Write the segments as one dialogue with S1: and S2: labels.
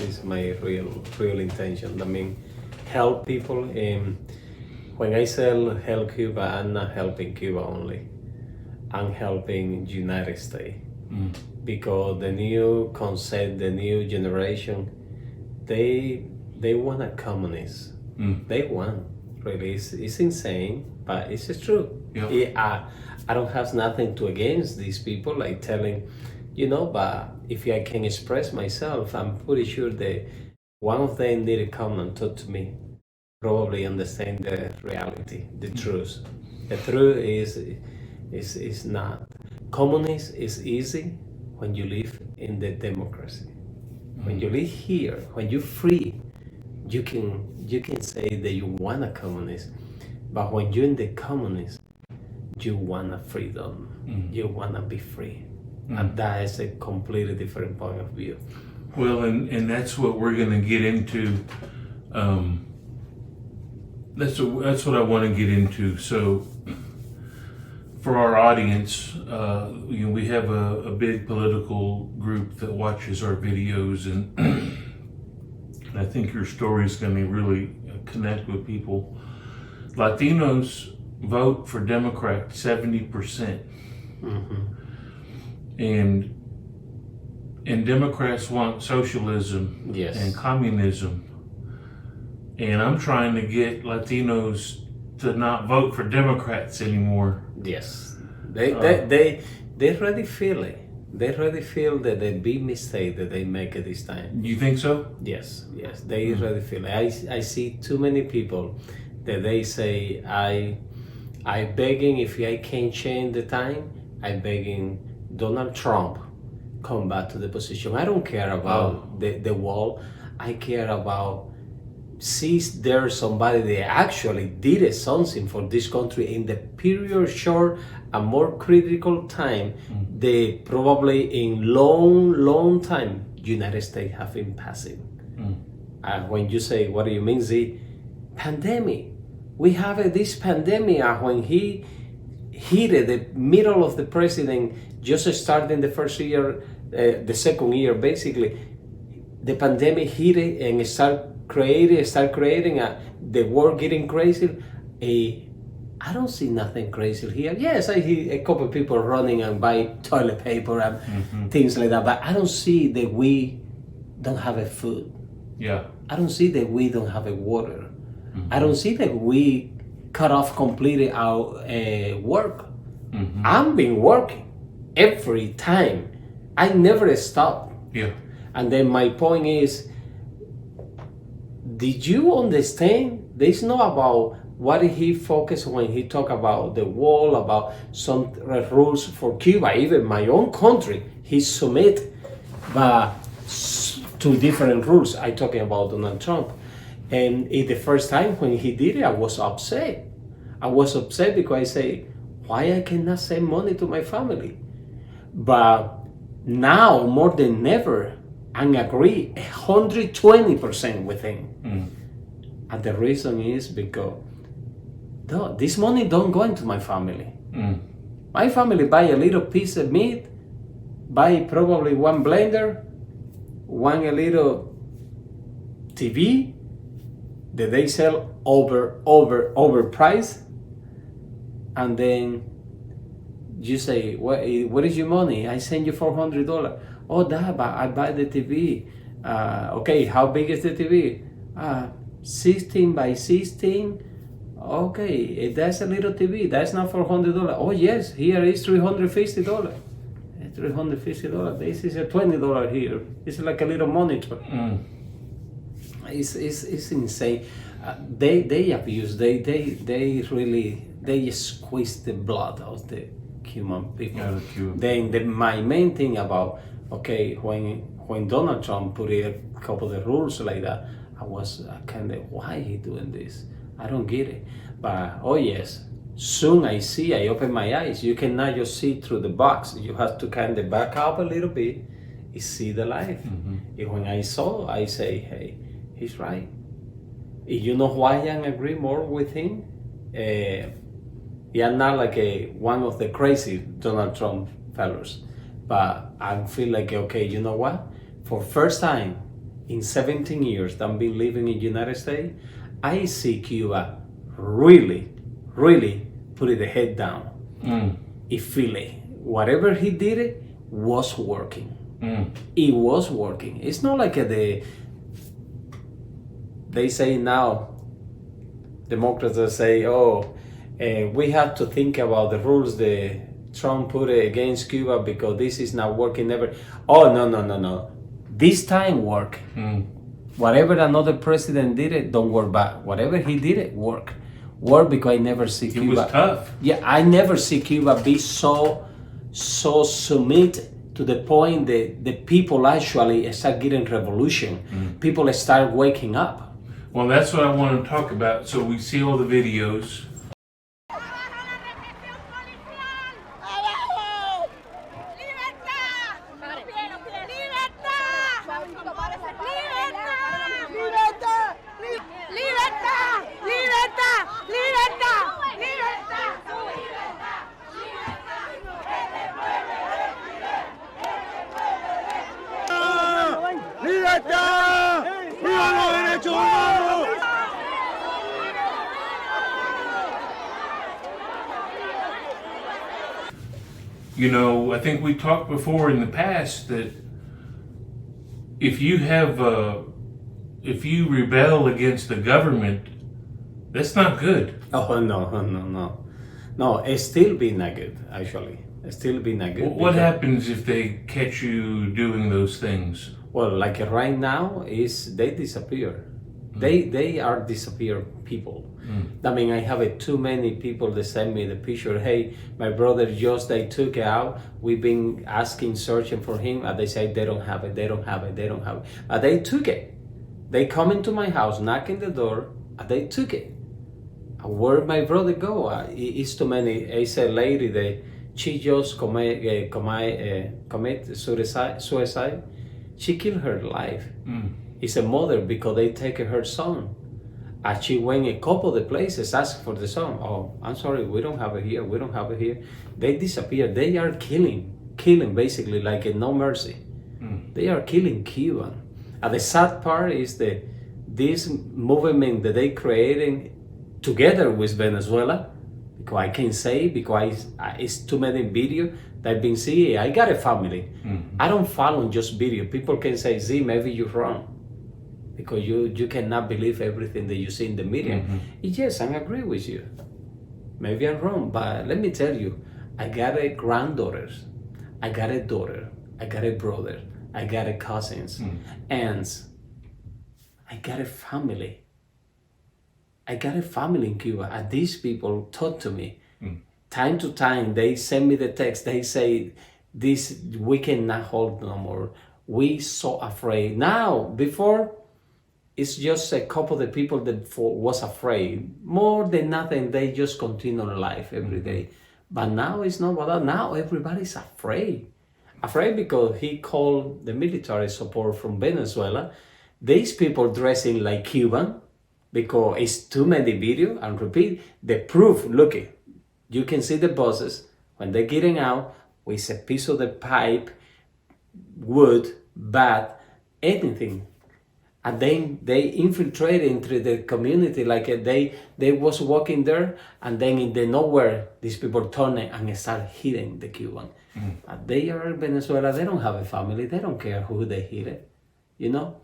S1: is my real intention. I mean, help people. When I say help Cuba, I'm not helping Cuba only. I'm helping United States. Because the new concept, the new generation, they want a communist. They want, really. It's insane, but it's true.
S2: Yeah.
S1: I don't have nothing to against these people, like telling, but if I can express myself, I'm pretty sure that one of them need to come and talk to me, probably understand the reality, the truth. The truth is not. Communist is easy when you live in the democracy. When you live here, when you're free, you can say that you want a communist. But when you're in the communist, you want a freedom. You want to be free. And that is a completely different point of view.
S2: Well, and that's what we're going to get into. That's what I want to get into. So, for our audience, we have a big political group that watches our videos, and I think your story is going to really connect with people. Latinos vote for Democrat 70%, and Democrats want socialism and communism. And I'm trying to get Latinos to not vote for Democrats anymore.
S1: Yes, they already feel it. They already feel that the big mistake that they make at this time.
S2: You think so?
S1: Yes, they already feel it. I see too many people that they say, I begging if I can change the time, I begging Donald Trump come back to the position. I don't care about the wall. I care about see there's somebody that actually did something for this country in the period short and more critical time they probably in long time United States have been passing. When you say, what do you mean, the pandemic? We have this pandemic when he hit the middle of the president, just starting the first year, the second year basically, the pandemic hit it and start creating the world getting crazy. I don't see nothing crazy here. Yes, I see a couple of people running and buy toilet paper and things like that, but I don't see that we don't have a food.
S2: Yeah.
S1: I don't see that we don't have a water. I don't see that we cut off completely our work. I've been working every time. I never stop.
S2: Yeah.
S1: And then my point is, did you understand? There's no about what he focused when he talked about the wall, about some rules for Cuba, even my own country. He submit to different rules. I'm talking about Donald Trump. And the first time when he did it, I was upset. I was upset because I say, why I cannot send money to my family? But now, more than ever, I agree 120% with him. And the reason is because this money don't go into my family. My family buy a little piece of meat, buy probably one blender, one a little TV that they sell overpriced, and then you say, what is your money? I send you $400. Oh, Dad, but I buy the TV. Okay, how big is the TV? 16 by 16. Okay, that's a little TV. That's not $400. Oh yes, here is $350. $350. This is a $20 here. It's like a little monitor. It's insane. They abuse. They really squeeze the blood of the Cuban people.
S2: Yeah,
S1: Then my main thing about when Donald Trump put a couple of rules like that, I was kind of, why he doing this? I don't get it. But oh yes, soon I open my eyes. You cannot just see through the box. You have to kind of back up a little bit and see the life. And when I saw, I say, hey, he's right. You know why I agree more with him? I'm not like one of the crazy Donald Trump fellows, but I feel like, okay, you know what? For first time in 17 years that I've been living in the United States, I see Cuba really, really put the head down. It feel it. Whatever he did it was working. It was working. It's not like they say now, Democrats say, we have to think about the rules the Trump put against Cuba because this is not working ever. Oh, no. This time work. Whatever another president did it, don't work back. Whatever he did it, work. Work because I never see Cuba.
S2: It was tough.
S1: Yeah, I never see Cuba be so submit to the point that the people actually start getting revolution. People start waking up.
S2: Well, that's what I want to talk about. So we see all the videos. You know, I think we talked before in the past that if you rebel against the government, that's not good.
S1: Oh, no, it's still be not good, actually. It's still be not good.
S2: What happens if they catch you doing those things?
S1: Well, like right now, they disappear. They are disappeared people. I mean, I have too many people that send me the picture. Hey, my brother they took it out. We've been asking, searching for him, and they say they don't have it. But they took it. They come into my house, knocking the door, and they took it. Where my brother go? It's too many. It's a lady that she just commit suicide. She killed her life. It's a mother because they take her son. And she went a couple of the places asking for the son. Oh, I'm sorry, we don't have it here. They disappear. They are killing basically like no mercy. They are killing Cuban. And the sad part is that this movement that they created together with Venezuela, because I can say, because it's too many videos that I've been seeing. I got a family. I don't follow just video. People can say, Z, maybe you're wrong. Because you cannot believe everything that you see in the media. Yes, I agree with you. Maybe I'm wrong, but let me tell you, I got a granddaughters, I got a daughter, I got a brother, I got a cousins, aunts. I got a family. I got a family in Cuba, and these people talk to me. Time to time, they send me the text. They say, "This we cannot hold no more. We so afraid now." Before, it's just a couple of the people that was afraid. More than nothing, they just continue life every day. But now it's not about that. Now everybody's afraid. Afraid because he called the military support from Venezuela. These people dressing like Cuban because it's too many video and repeat the proof. Look, you can see the buses when they're getting out with a piece of the pipe, wood, bat, anything. And then they infiltrated into the community like they was walking there, and then in the nowhere, these people turn and start hitting the Cuban. They are in Venezuela, they don't have a family, they don't care who they hit it. You know?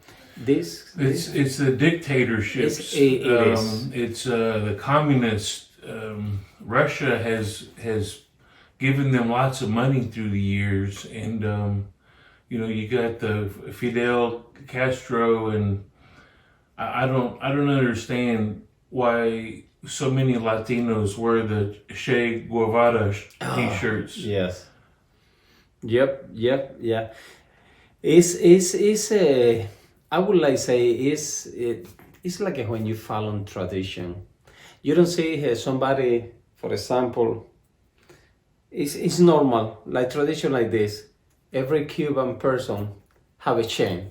S1: It's
S2: the dictatorships.
S1: It is.
S2: It's the communist. Russia has given them lots of money through the years, and you got the Fidel Castro, and I don't understand why so many Latinos wear the Che Guevara t-shirts.
S1: Yes. Yep. Yeah. It's I would like say it's like when you follow tradition. You don't see somebody, for example, it's normal, like tradition like this. Every Cuban person have a chain.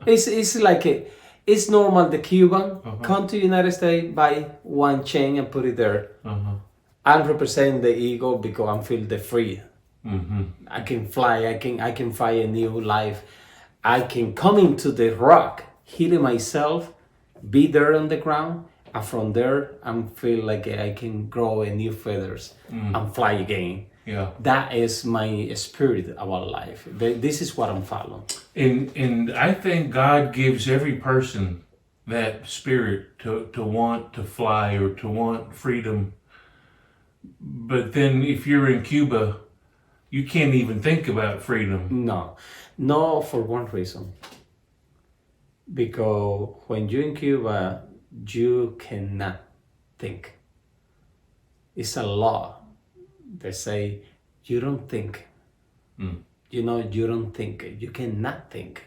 S1: It's like it's normal. The Cuban come to the United States, buy one chain and put it there. I represent the ego because I feel the free. I can fly. I can find a new life. I can come into the rock, hit it myself, be there on the ground, and from there I feel like I can grow a new feathers and fly again.
S2: Yeah.
S1: That is my spirit about life. This is what I'm following.
S2: And I think God gives every person that spirit to want to fly or to want freedom. But then if you're in Cuba, you can't even think about freedom.
S1: No, for one reason. Because when you're in Cuba, you cannot think. It's a law. They say, you don't think. You don't think. You cannot think.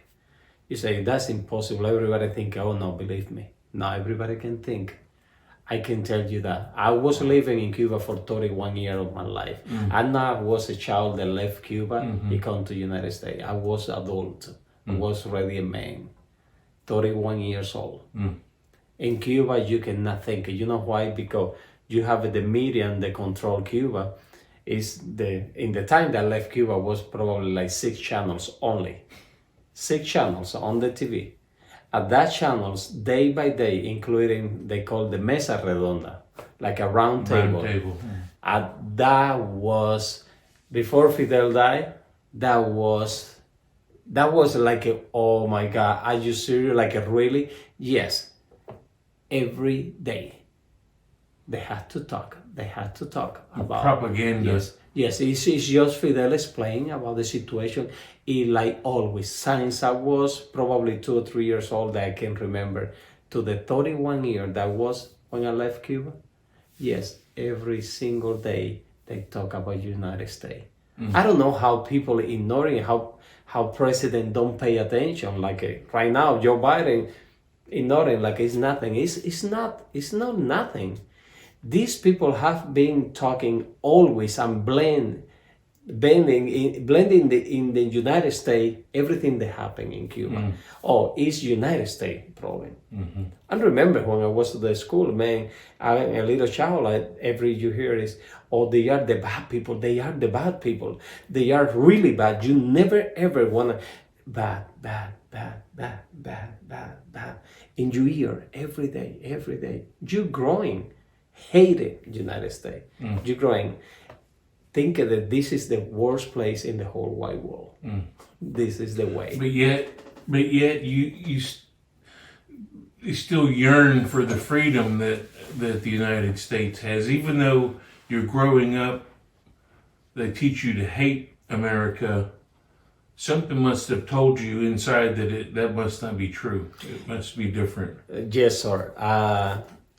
S1: You say, that's impossible. Everybody think, oh no, believe me. No, everybody can think. I can tell you that. I was living in Cuba for 31 years of my life. I was a child that left Cuba. He come to United States. I was adult. I was already a man. 31 years old. In Cuba, you cannot think. You know why? Because you have the media and they control Cuba. In the time that I left Cuba was probably like 6 channels only. 6 channels on the TV. At that channels, day by day, including, they call the mesa redonda, like a round table. That was, before Fidel died, that was like, oh my God, are you serious? Like, really? Yes. Every day. They had to talk. About
S2: propaganda.
S1: Yes, it's just Fidel explaining about the situation. Like always, since I was probably 2 or 3 years old, that I can remember, to the 31 year that was when I left Cuba. Yes, every single day they talk about United States. I don't know how people ignoring, how president don't pay attention. Like right now, Joe Biden ignoring like it's nothing. It's not nothing. These people have been talking always and blending in the United States everything that happened in Cuba. Oh, it's United States problem. I remember when I was to the school, man, I'm a little child, every you hear is, oh, they are the bad people. They are the bad people. They are really bad. You never ever wanna bad. In your ear every day. You growing. Hated United States. You're growing. Think that this is the worst place in the whole wide world. This is the way.
S2: But yet you still yearn for the freedom that the United States has. Even though you're growing up, they teach you to hate America. Something must have told you inside that must not be true. It must be different.
S1: Yes, sir.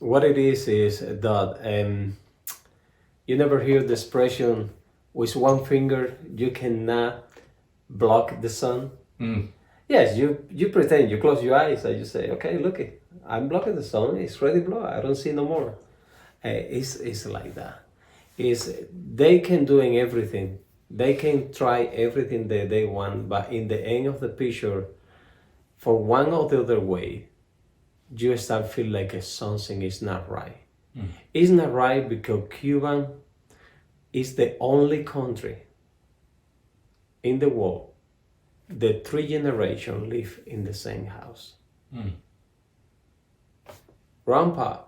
S1: What it is that you never hear the expression, with one finger you cannot block the sun. Yes, you pretend, you close your eyes and you say, okay, look, I'm blocking the sun, it's ready to blow, I don't see no more. It's like that. They can doing everything. They can try everything that they want, but in the end of the picture, for one or the other way, you start feel like something is not right. It's not right because Cuba is the only country in the world that 3 generations live in the same house. Grandpa,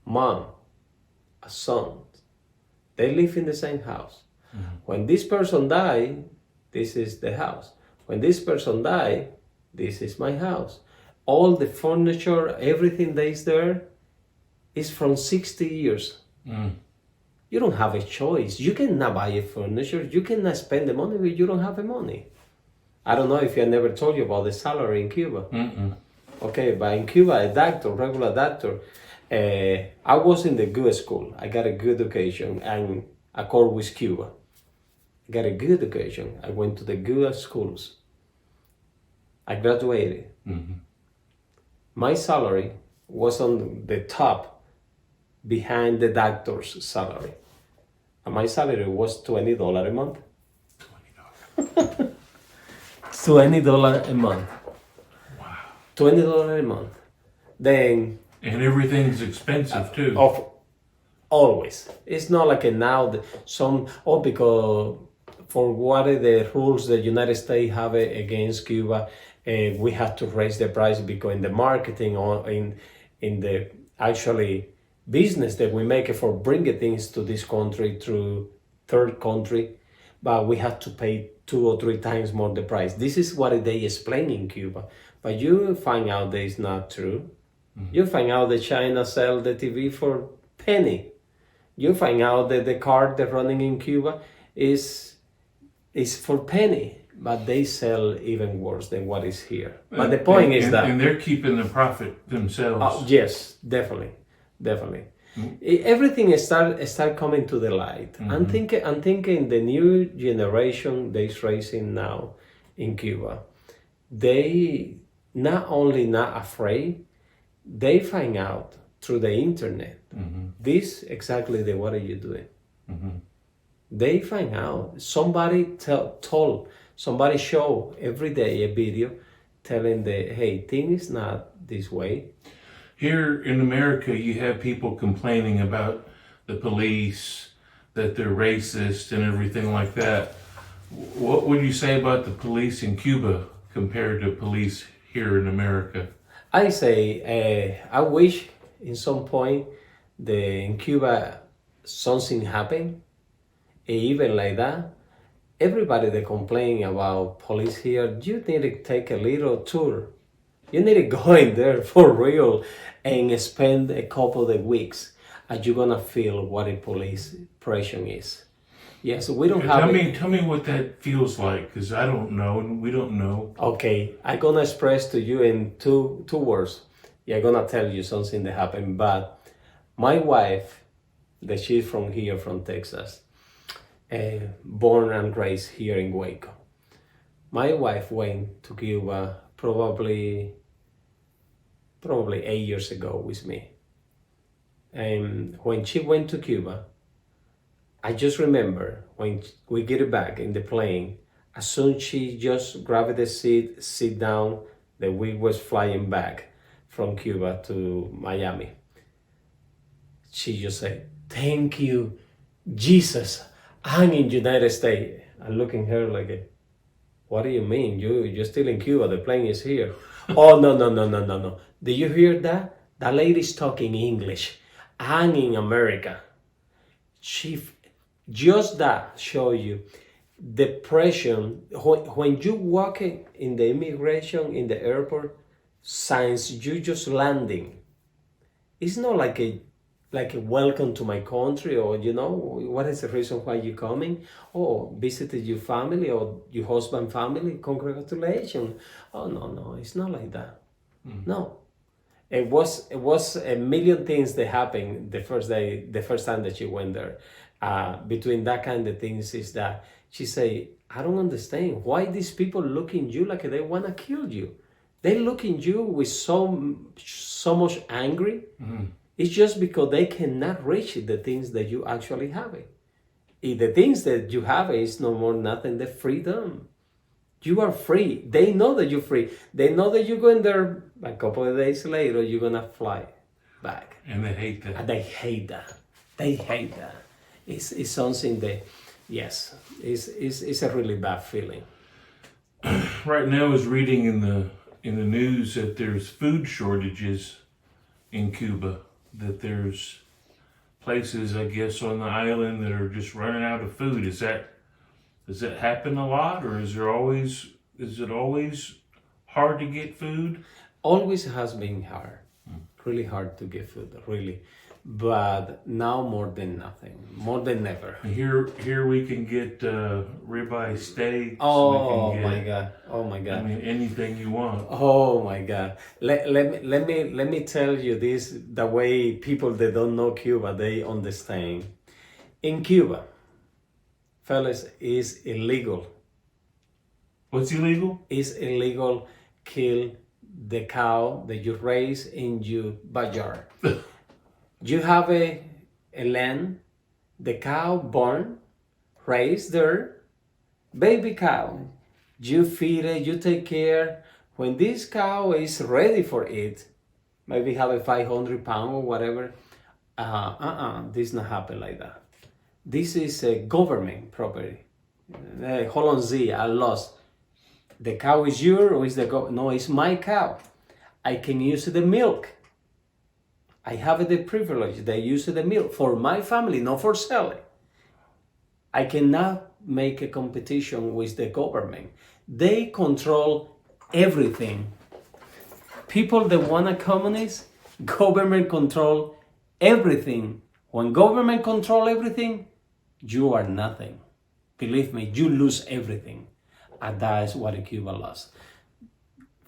S1: mom, a son, they live in the same house. When this person died, this is the house. When this person died, this is my house. All the furniture, everything that is there is from 60 years. You don't have a choice. You cannot buy a furniture. You cannot spend the money if you don't have the money. I don't know if I never told you about the salary in Cuba. Okay, but in Cuba, a doctor, regular doctor, I was in the good school. I got a good education and accord with Cuba. I got a good education. I went to the good schools. I graduated. My salary was on the top behind the doctor's salary. And my salary was $20 a month. $20 a month.
S2: Wow.
S1: $20 a month. Then...
S2: And everything's expensive too.
S1: Always. It's not like a now, because for what are the rules the United States have against Cuba, we have to raise the price because in the marketing or in the actually business that we make for bringing things to this country through third country, but we have to pay 2 or 3 times more the price. This is what they explain in Cuba, but you find out that it's not true. You find out that China sell the TV for penny. You find out that the car they're running in Cuba is for penny, but they sell even worse than what is here. But the point is that...
S2: And they're keeping the profit themselves.
S1: Yes, definitely. Everything start coming to the light. I'm thinking the new generation that's raising now in Cuba, they not only not afraid, they find out through the internet. This exactly what are you doing? They find out. Somebody told, somebody show every day a video telling hey, things not this way.
S2: Here in America, you have people complaining about the police, that they're racist and everything like that. What would you say about the police in Cuba compared to police here in America?
S1: I say, I wish in some point in Cuba something happened, even like that. Everybody that complain about police here, you need to take a little tour. You need to go in there for real and spend a couple of weeks, and you're gonna feel what a police pressure is. Yes, we don't have.
S2: Tell me what that feels like, because I don't know, and we don't know.
S1: Okay, I'm gonna express to you in two words. Yeah, I'm gonna tell you something that happened. But my wife, that she's from here, from Texas, born and raised here in Waco. My wife went to Cuba probably 8 years ago with me. And when she went to Cuba, I just remember when we get back in the plane, as soon as she just grabbed the seat, sit down, that we was flying back from Cuba to Miami. She just said, "Thank you, Jesus, I'm in United States." I look at her like, "What do you mean? You're still in Cuba, the plane is here." "Oh, no. Did you hear that? That lady's talking English. I'm in America." Just that show you the pressure. When you walk in the immigration, in the airport, since you just landing, it's not like a welcome to my country, or what is the reason why you coming? Oh, visited your family or your husband family, congratulations. Oh, no, it's not like that. No. It was a million things that happened the first time that she went there. Between that kind of things is that she say, "I don't understand why these people look in you like they want to kill you. They look in you with so much angry." It's just because they cannot reach the things that you actually have. If the things that you have is no more nothing than freedom. You are free. They know that you're free. They know that you're going there a couple of days later, you're going to fly back.
S2: And they hate that.
S1: And they hate that. It's something that, yes, it's a really bad feeling.
S2: Right now I was reading in the news that there's food shortages in Cuba. That there's places, I guess, on the island that are just running out of food. Does that happen a lot, or is it always hard to get food?
S1: Always has been hard, really hard to get food, really. But now more than ever.
S2: Here we can get ribeye steaks.
S1: Oh my God!
S2: I mean, anything you want.
S1: Oh my God! Let me tell you this: the way people that don't know Cuba, they understand. In Cuba, fellas, is illegal.
S2: What's illegal?
S1: It's illegal kill the cow that you raise in your backyard. You have a land, the cow born, raised there, baby cow. You feed it, you take care. When this cow is ready for it, maybe have a 500 pound or whatever, this not happen like that. This is a government property. Hold on, Z, I lost. The cow is yours or is the goat? No, it's my cow. I can use the milk. I have the privilege. They use the milk for my family, not for selling. I cannot make a competition with the government. They control everything. People that want a communist, government control everything. When government control everything, you are nothing. Believe me, you lose everything. And that is what Cuba lost.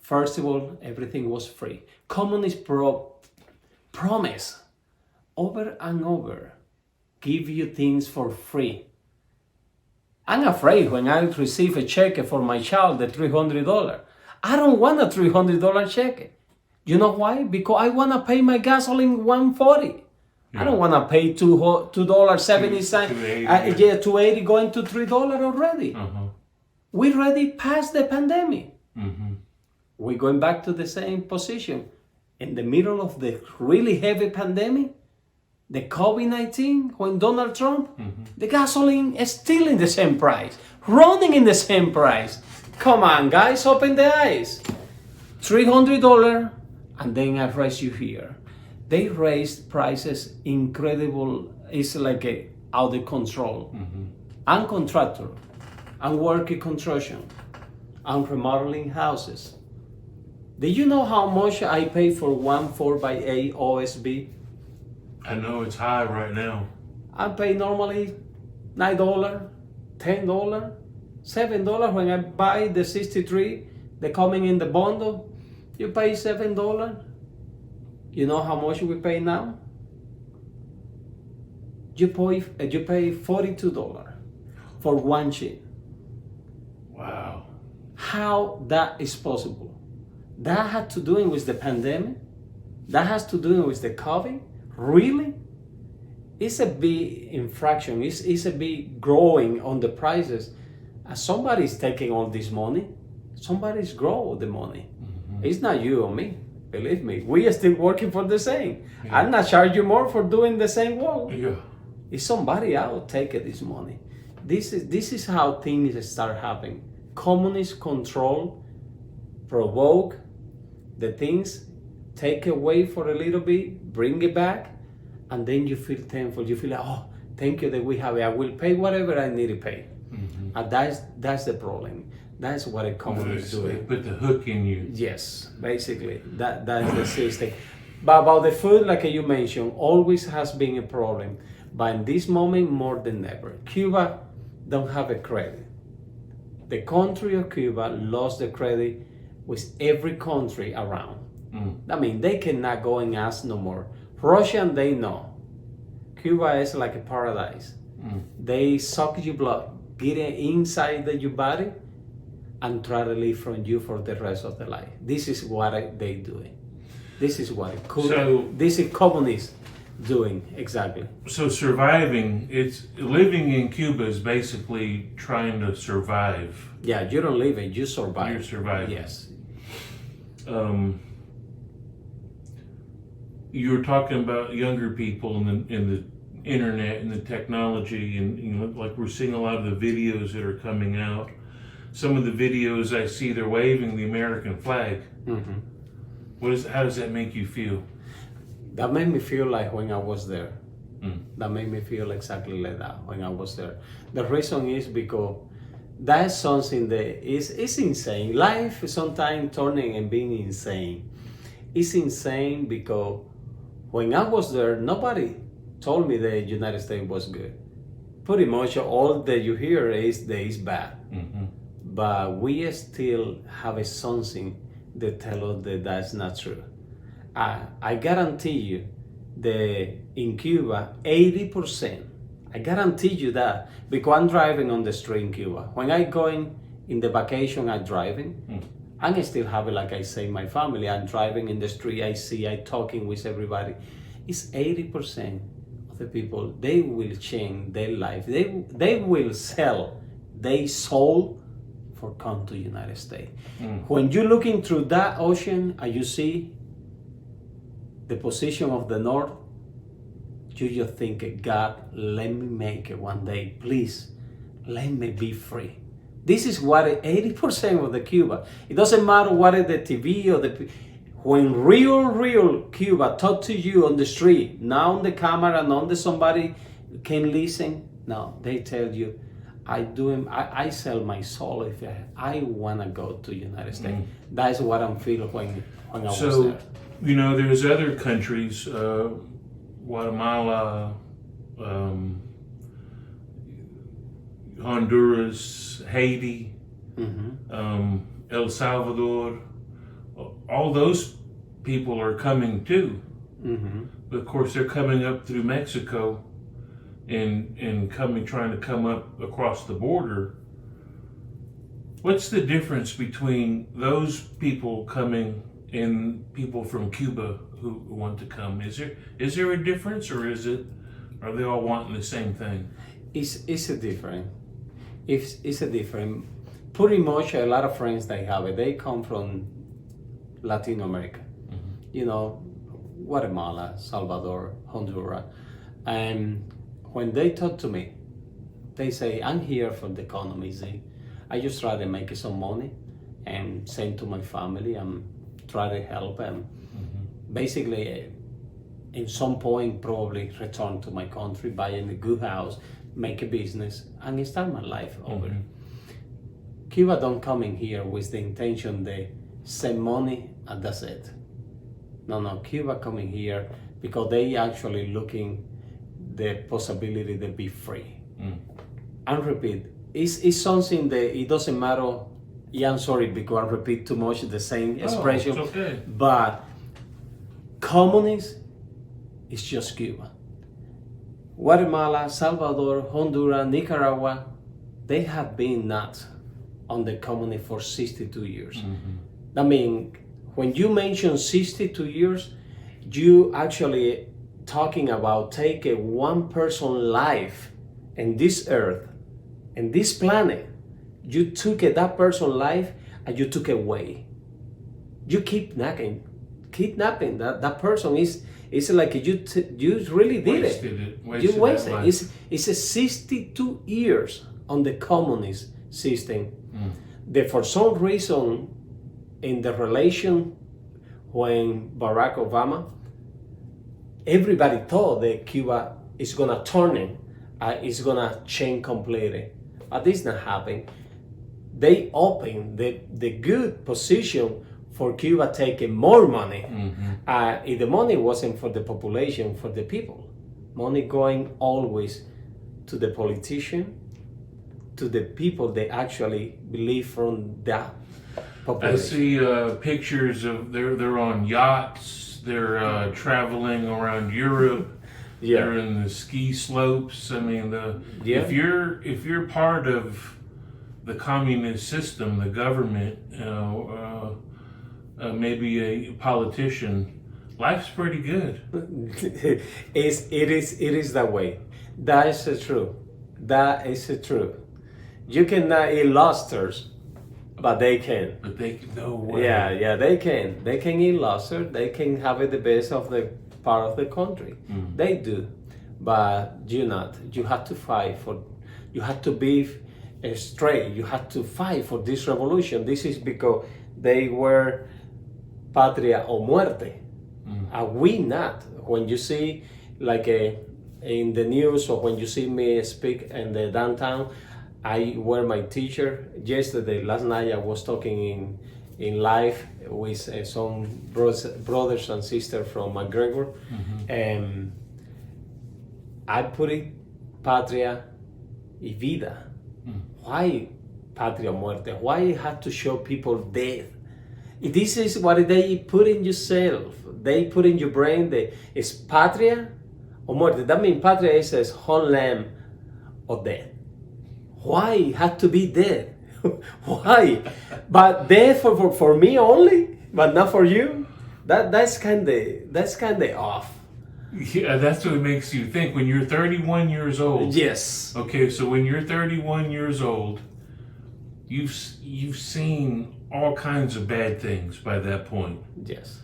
S1: First of all, everything was free. Communists promise over and over, give you things for free. I'm afraid when I receive a check for my child, the $300, I don't want a $300 check. You know why? Because I want to pay my gasoline $1.40. Yeah. I don't want to pay $2.70. $2.80 going to $3 already. Uh-huh. We already passed the pandemic. Mm-hmm. We're going back to the same position. In the middle of the really heavy pandemic, the COVID-19, when Donald Trump, the gasoline is still in the same price, running in the same price. Come on, guys, open the eyes. $300, and then I raise you here. They raised prices incredible. It's like out of control. I'm contractor. I'm working construction. I'm remodeling houses. Do you know how much I pay for one 4x8 OSB?
S2: I know it's high right now.
S1: I pay normally $9, $10, $7 when I buy the 63. They're coming in the bundle. You pay $7. You know how much we pay now? You pay $42 for one sheet.
S2: Wow.
S1: How that is possible? That had to do with the pandemic? That has to do with the COVID? Really? It's a big infraction. It's a big growing on the prices. Somebody's taking all this money. Somebody's growing the money. It's not you or me. Believe me. We are still working for the same. Yeah. I'm not charging you more for doing the same work.
S2: Yeah.
S1: It's somebody out taking this money. This is how things start happening. Communist control, provoke the things, take away for a little bit, bring it back, and then you feel thankful. You feel like, oh, thank you that we have it. I will pay whatever I need to pay. And that's the problem. That's what a communist is doing.
S2: They put the hook in you.
S1: Yes, basically. That's the system. But about the food, like you mentioned, always has been a problem. But in this moment, more than ever, Cuba don't have a credit. The country of Cuba lost the credit with every country around. I mean, they cannot go and ask no more. Russian, they know. Cuba is like a paradise. They suck your blood, get it inside your body, and try to live from you for the rest of the life. This is what they doing. This is what this is communist doing, exactly.
S2: So surviving, living in Cuba is basically trying to survive.
S1: Yeah, you don't live it, you survive.
S2: You're surviving.
S1: Yes.
S2: You were talking about younger people and the internet and the technology, and you know, like we're seeing a lot of the videos that are coming out. Some of the videos I see, they're waving the American flag. How does that make you feel?
S1: That made me feel like when I was there. That made me feel exactly like that when I was there. The reason is because that's something that is insane. Life is sometimes turning and being insane. It's insane because when I was there, nobody told me the United States was good. Pretty much all that you hear is that it's bad. But we still have something that tells us that that's not true. I guarantee you that in Cuba, 80%, I guarantee you that, because I'm driving on the street in Cuba. When I go in the vacation, I'm driving. I still have it, like I say, my family. I'm driving in the street, I'm talking with everybody. It's 80% of the people, they will change their life. They will sell their soul for come to the United States. When you're looking through that ocean and you see the position of the North, you just think, God, let me make it one day. Please, let me be free. This is what 80% of the Cuba. It doesn't matter what is the TV or the. When real Cuba talk to you on the street, not on the camera, not on the somebody can listen. No, they tell you, I sell my soul if I wanna go to United States. That's what I'm feeling when I was there.
S2: There's other countries, Guatemala, Honduras, Haiti, El Salvador. All those people are coming too. But of course, they're coming up through Mexico and trying to come up across the border. What's the difference between those people coming and people from Cuba who want to come? Is there a difference, or are they all wanting the same thing?
S1: It's a different. It's a different. Pretty much a lot of friends they have it. They come from Latino America, Guatemala, Salvador, Honduras. And when they talk to me, they say, I'm here for the economy. See? I just try to make some money and send to my family and try to help them. Basically, in some point, probably return to my country, buy a good house, make a business, and start my life over. Cuba don't come in here with the intention they send money and that's it. No, Cuba coming here because they actually looking the possibility to be free. And repeat, it's something that it doesn't matter. Yeah, I'm sorry because I repeat too much the same expression.
S2: It's okay.
S1: But communist is just Cuba. Guatemala, Salvador, Honduras, Nicaragua, they have been not on the communist for 62 years. I mean, when you mention 62 years, you actually talking about take a one person life in this earth, in this planet. You took that person's life and you took away. You kidnapping that person is like you really did it. You wasted it. It's a 62 years on the communist system. That for some reason in the relation when Barack Obama, everybody thought that Cuba is gonna turn it, it's gonna change completely. But this not happening. They opened the good position for Cuba taking more money. If the money wasn't for the population, for the people, money going always to the politician, to the people they actually believe from that population.
S2: I see pictures of they're on yachts. They're traveling around Europe. They're in the ski slopes. I mean, if you're part of the communist system, the government, maybe a politician, life's pretty good.
S1: It is that way. That is true. That is true. You cannot eat lobsters, but they can.
S2: But they no way.
S1: Yeah, they can. They can eat lobster. They can have it the best of the part of the country. They do, but you not. You have to fight for. You have to be straight. You have to fight for this revolution. This is because they were patria o muerte. We not. When you see like in the news or when you see me speak in the downtown, I were my teacher. Last night I was talking in live with some brothers and sisters from McGregor, and I put it patria y vida. Why patria muerte? Why you have to show people death? This is what they put in yourself. They put in your brain that it's patria or muerte. That means patria is homeland or death. Why it had to be death? Why? But death for me only, but not for you. That's kind of off.
S2: Yeah, that's what makes you think. When you're 31 years old.
S1: Yes.
S2: Okay, so when you're 31 years old, you've seen all kinds of bad things by that point.
S1: Yes.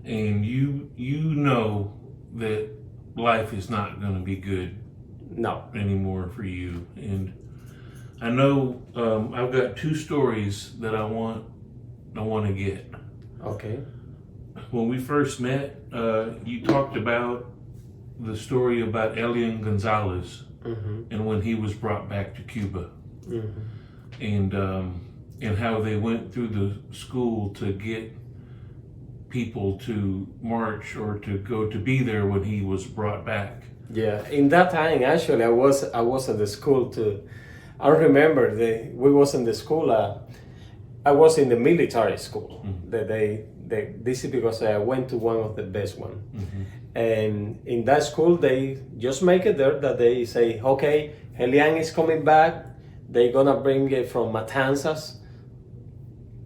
S2: And you know that life is not going to be good.
S1: No.
S2: Anymore for you. And I know I've got two stories that I want to get.
S1: Okay.
S2: When we first met, you talked about the story about Elian Gonzalez and when he was brought back to Cuba, and how they went through the school to get people to march or to go to be there when he was brought back.
S1: Yeah, in that time, actually, I was at the school too. I remember we was in the school. I was in the military school. This is because I went to one of the best one, and in that school they just make it there that they say, okay, Elian is coming back. They're gonna bring it from Matanzas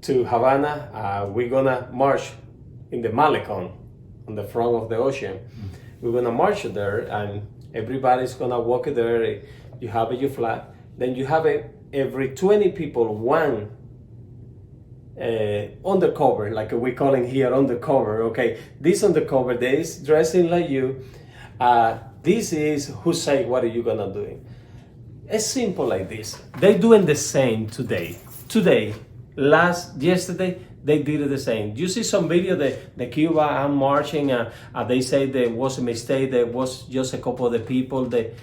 S1: to Havana. We're gonna march in the Malecon on the front of the ocean. We're gonna march there, and everybody's gonna walk there. You have your flag. Then you have every 20 people, one undercover, like we calling here undercover. Okay, this undercover, they is dressing like you. This is who say what are you gonna do. It's simple like this. They doing the same today. Yesterday, they did it the same. You see some video the Cuba are marching, they say there was a mistake, there was just a couple of the people that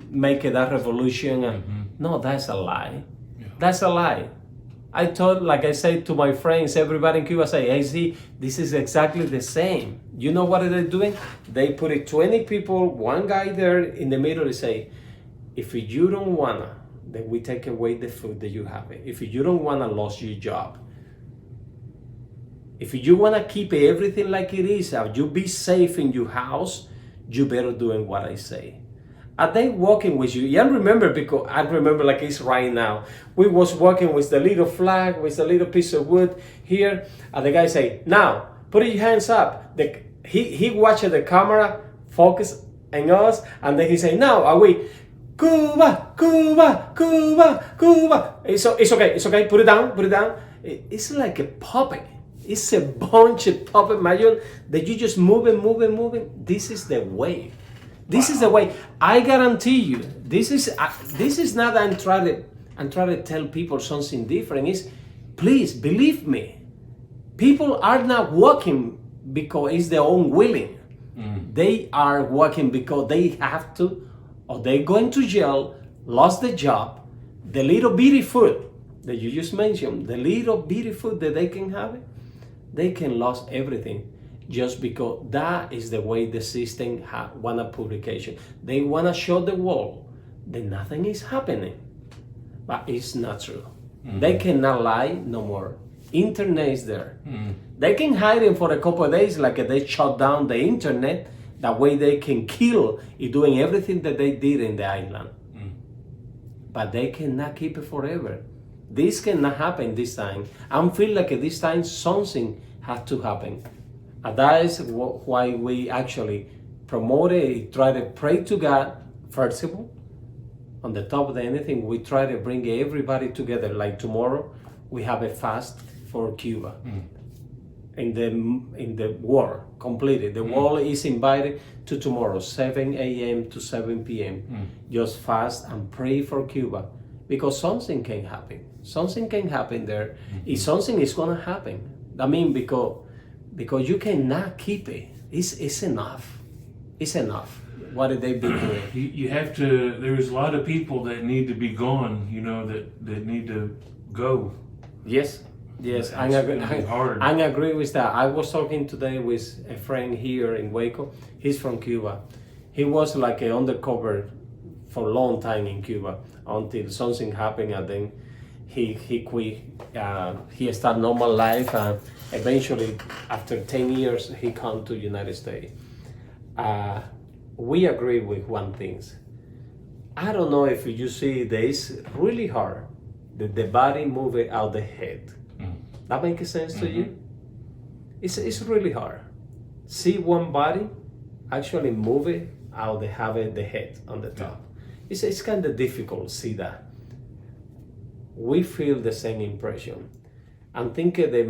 S1: make that revolution. No, that's a lie. Yeah. That's a lie. I thought, like I said to my friends, everybody in Cuba say, hey, see, this is exactly the same. You know what they're doing? They put it 20 people, one guy there in the middle, and say, if you don't wanna, then we take away the food that you have. If you don't wanna lose your job, if you wanna keep everything like it is, you be safe in your house, you better doing what I say. Are they walking with you? Yeah, because I remember like it's right now. We was walking with the little flag, with a little piece of wood here, and the guy say, now, put your hands up. He watched the camera, focus on us, and then he say, now, are we, Cuba, Cuba, Cuba, Cuba. It's okay, put it down. It's like a puppet. It's a bunch of puppet. Imagine that you just moving. This is the way. This is the way. I guarantee you. This is not. I'm trying to tell people something different. Is please believe me. People are not working because it's their own willing. They are working because they have to, or they going to jail, lost the job, the little bitty food that you just mentioned, the little bitty food that they can have, they can lose everything. Just because that is the way the system want a publication. They want to show the world that nothing is happening. But it's not true. They cannot lie no more. Internet is there. They can hide it for a couple of days, like they shut down the internet. That way they can kill in doing everything that they did in the island. But they cannot keep it forever. This cannot happen this time. I feel like this time something has to happen. And that is why we actually promote it, try to pray to God, first of all. On the top of anything, we try to bring everybody together. Like tomorrow, we have a fast for Cuba. In the war completed. The world is invited to tomorrow, 7 a.m. to 7 p.m. Just fast and pray for Cuba. Because something can happen. Something can happen there. If something is going to happen. I mean, because you cannot keep it. It's enough. It's enough. What did they be doing?
S2: You have to, there's a lot of people that need to be gone, that need to go.
S1: Yes, I agree with that. I was talking today with a friend here in Waco. He's from Cuba. He was like an undercover for a long time in Cuba until something happened, and then he quit. He started normal life, and eventually, after 10 years, he come to United States. We agree with one thing. I don't know if you see this really hard. The body moving out the head. That makes sense to you? It's really hard. See one body actually move it out having the head on the top. It's kind of difficult to see that. We feel the same impression. I'm thinking the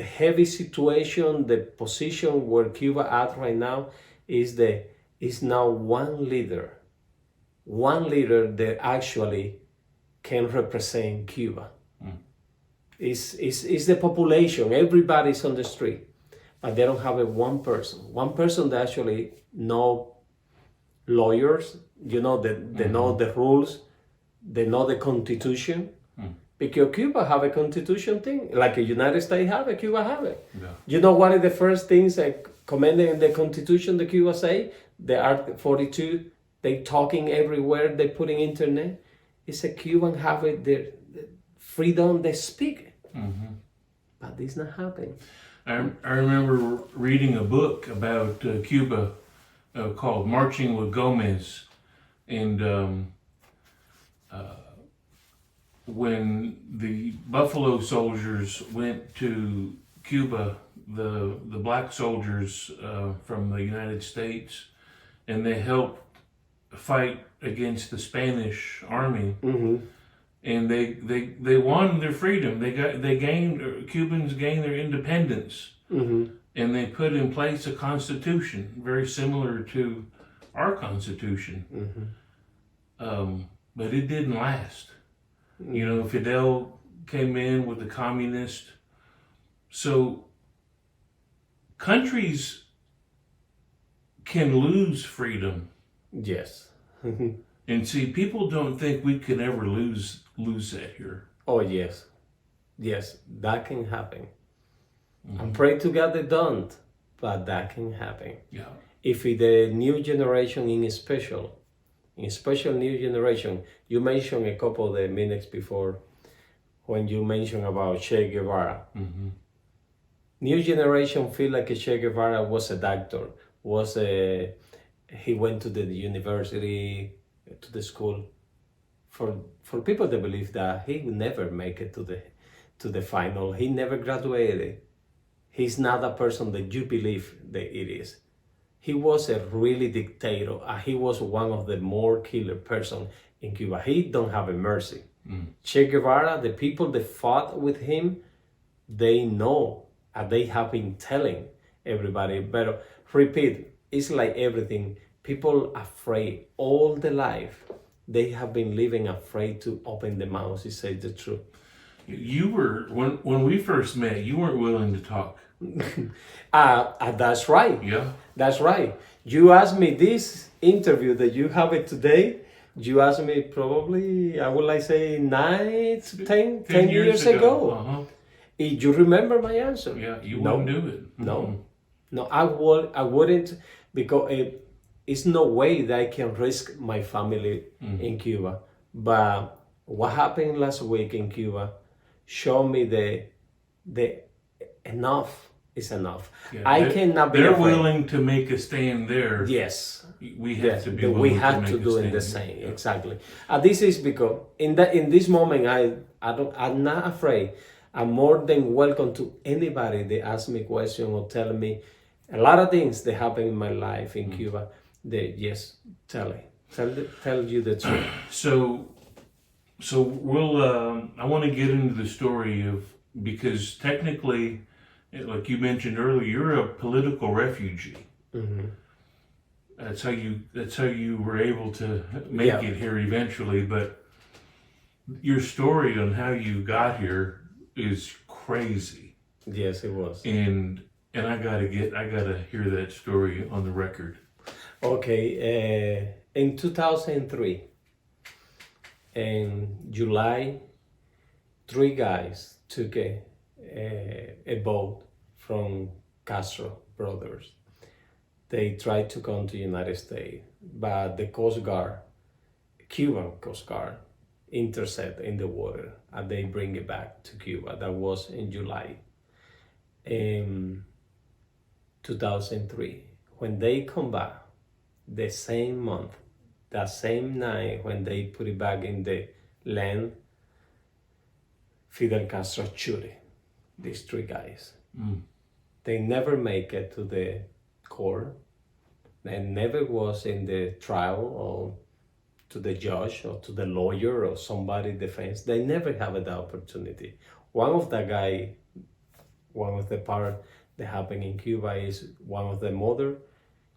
S1: heavy situation, the position where Cuba at right now is now one leader one leader that actually can represent Cuba. It's the population. Everybody's on the street, but they don't have one person that actually know lawyers. They know the rules, they know the Constitution. Because Cuba have a Constitution thing, like the United States have it, Cuba have it.
S2: Yeah.
S1: You know what are the first things that commanded in the Constitution that Cuba say? The Article 42, they talking everywhere, they putting internet. It's a Cuban have it, the freedom they speak. But this not happening.
S2: I remember reading a book about Cuba called Marching with Gomez, and when the Buffalo soldiers went to Cuba, the black soldiers from the United States, and they helped fight against the Spanish army, and they won their freedom. Cubans gained their independence, and they put in place a constitution very similar to our constitution, but it didn't last. Fidel came in with the communist. So countries can lose freedom.
S1: Yes.
S2: And see, people don't think we can ever lose that here.
S1: Oh, yes. Yes, that can happen. I'm praying to God they don't, but that can happen.
S2: Yeah.
S1: If the new generation in special new generation, you mentioned a couple of minutes before when you mentioned about Che Guevara. New generation feel like Che Guevara was a doctor, he went to the university, to the school. For people that believe that he would never make it to the final, he never graduated. He's not a person that you believe that it is. He was a really dictator. He was one of the more killer person in Cuba. He don't have a mercy. Che Guevara, the people that fought with him, they know, and they have been telling everybody. But repeat, it's like everything. People afraid all the life. They have been living afraid to open their mouths and say the truth.
S2: You were, when we first met, you weren't willing to talk.
S1: That's right.
S2: Yeah.
S1: That's right. You asked me this interview that you have it today. You asked me probably, I would like say 10 years ago. You remember my answer?
S2: Yeah, you wouldn't do it.
S1: No, I wouldn't, because it's no way that I can risk my family in Cuba. But what happened last week in Cuba showed me the enough is enough.
S2: Yeah,
S1: I cannot be
S2: They're
S1: afraid.
S2: willing to make a stand there.
S1: Yes.
S2: We have to be willing
S1: we
S2: to
S1: have
S2: make
S1: to
S2: a
S1: do
S2: stand.
S1: it the same. Yeah. Exactly. This is because in this moment I'm not afraid. I'm more than welcome to anybody that asks me question or tell me a lot of things that happen in my life in Cuba. They just tell you the truth.
S2: So we'll I want to get into the story because technically, like you mentioned earlier, you're a political refugee. That's how you were able to make it here eventually. But your story on how you got here is crazy.
S1: Yes, it was.
S2: And I gotta hear that story on the record.
S1: Okay, in 2003, in July, 3 guys took a boat from Castro brothers. They tried to come to United States, but the Coast Guard, Cuban Coast Guard, intercept in the water and they bring it back to Cuba. That was in July. In 2003, when they come back, the same month, that same night when they put it back in the land, Fidel Castro shot these 3 guys. They never make it to the court. They never was in the trial or to the judge or to the lawyer or somebody defense. They never have the opportunity. One of the part that happened in Cuba is one of the mother,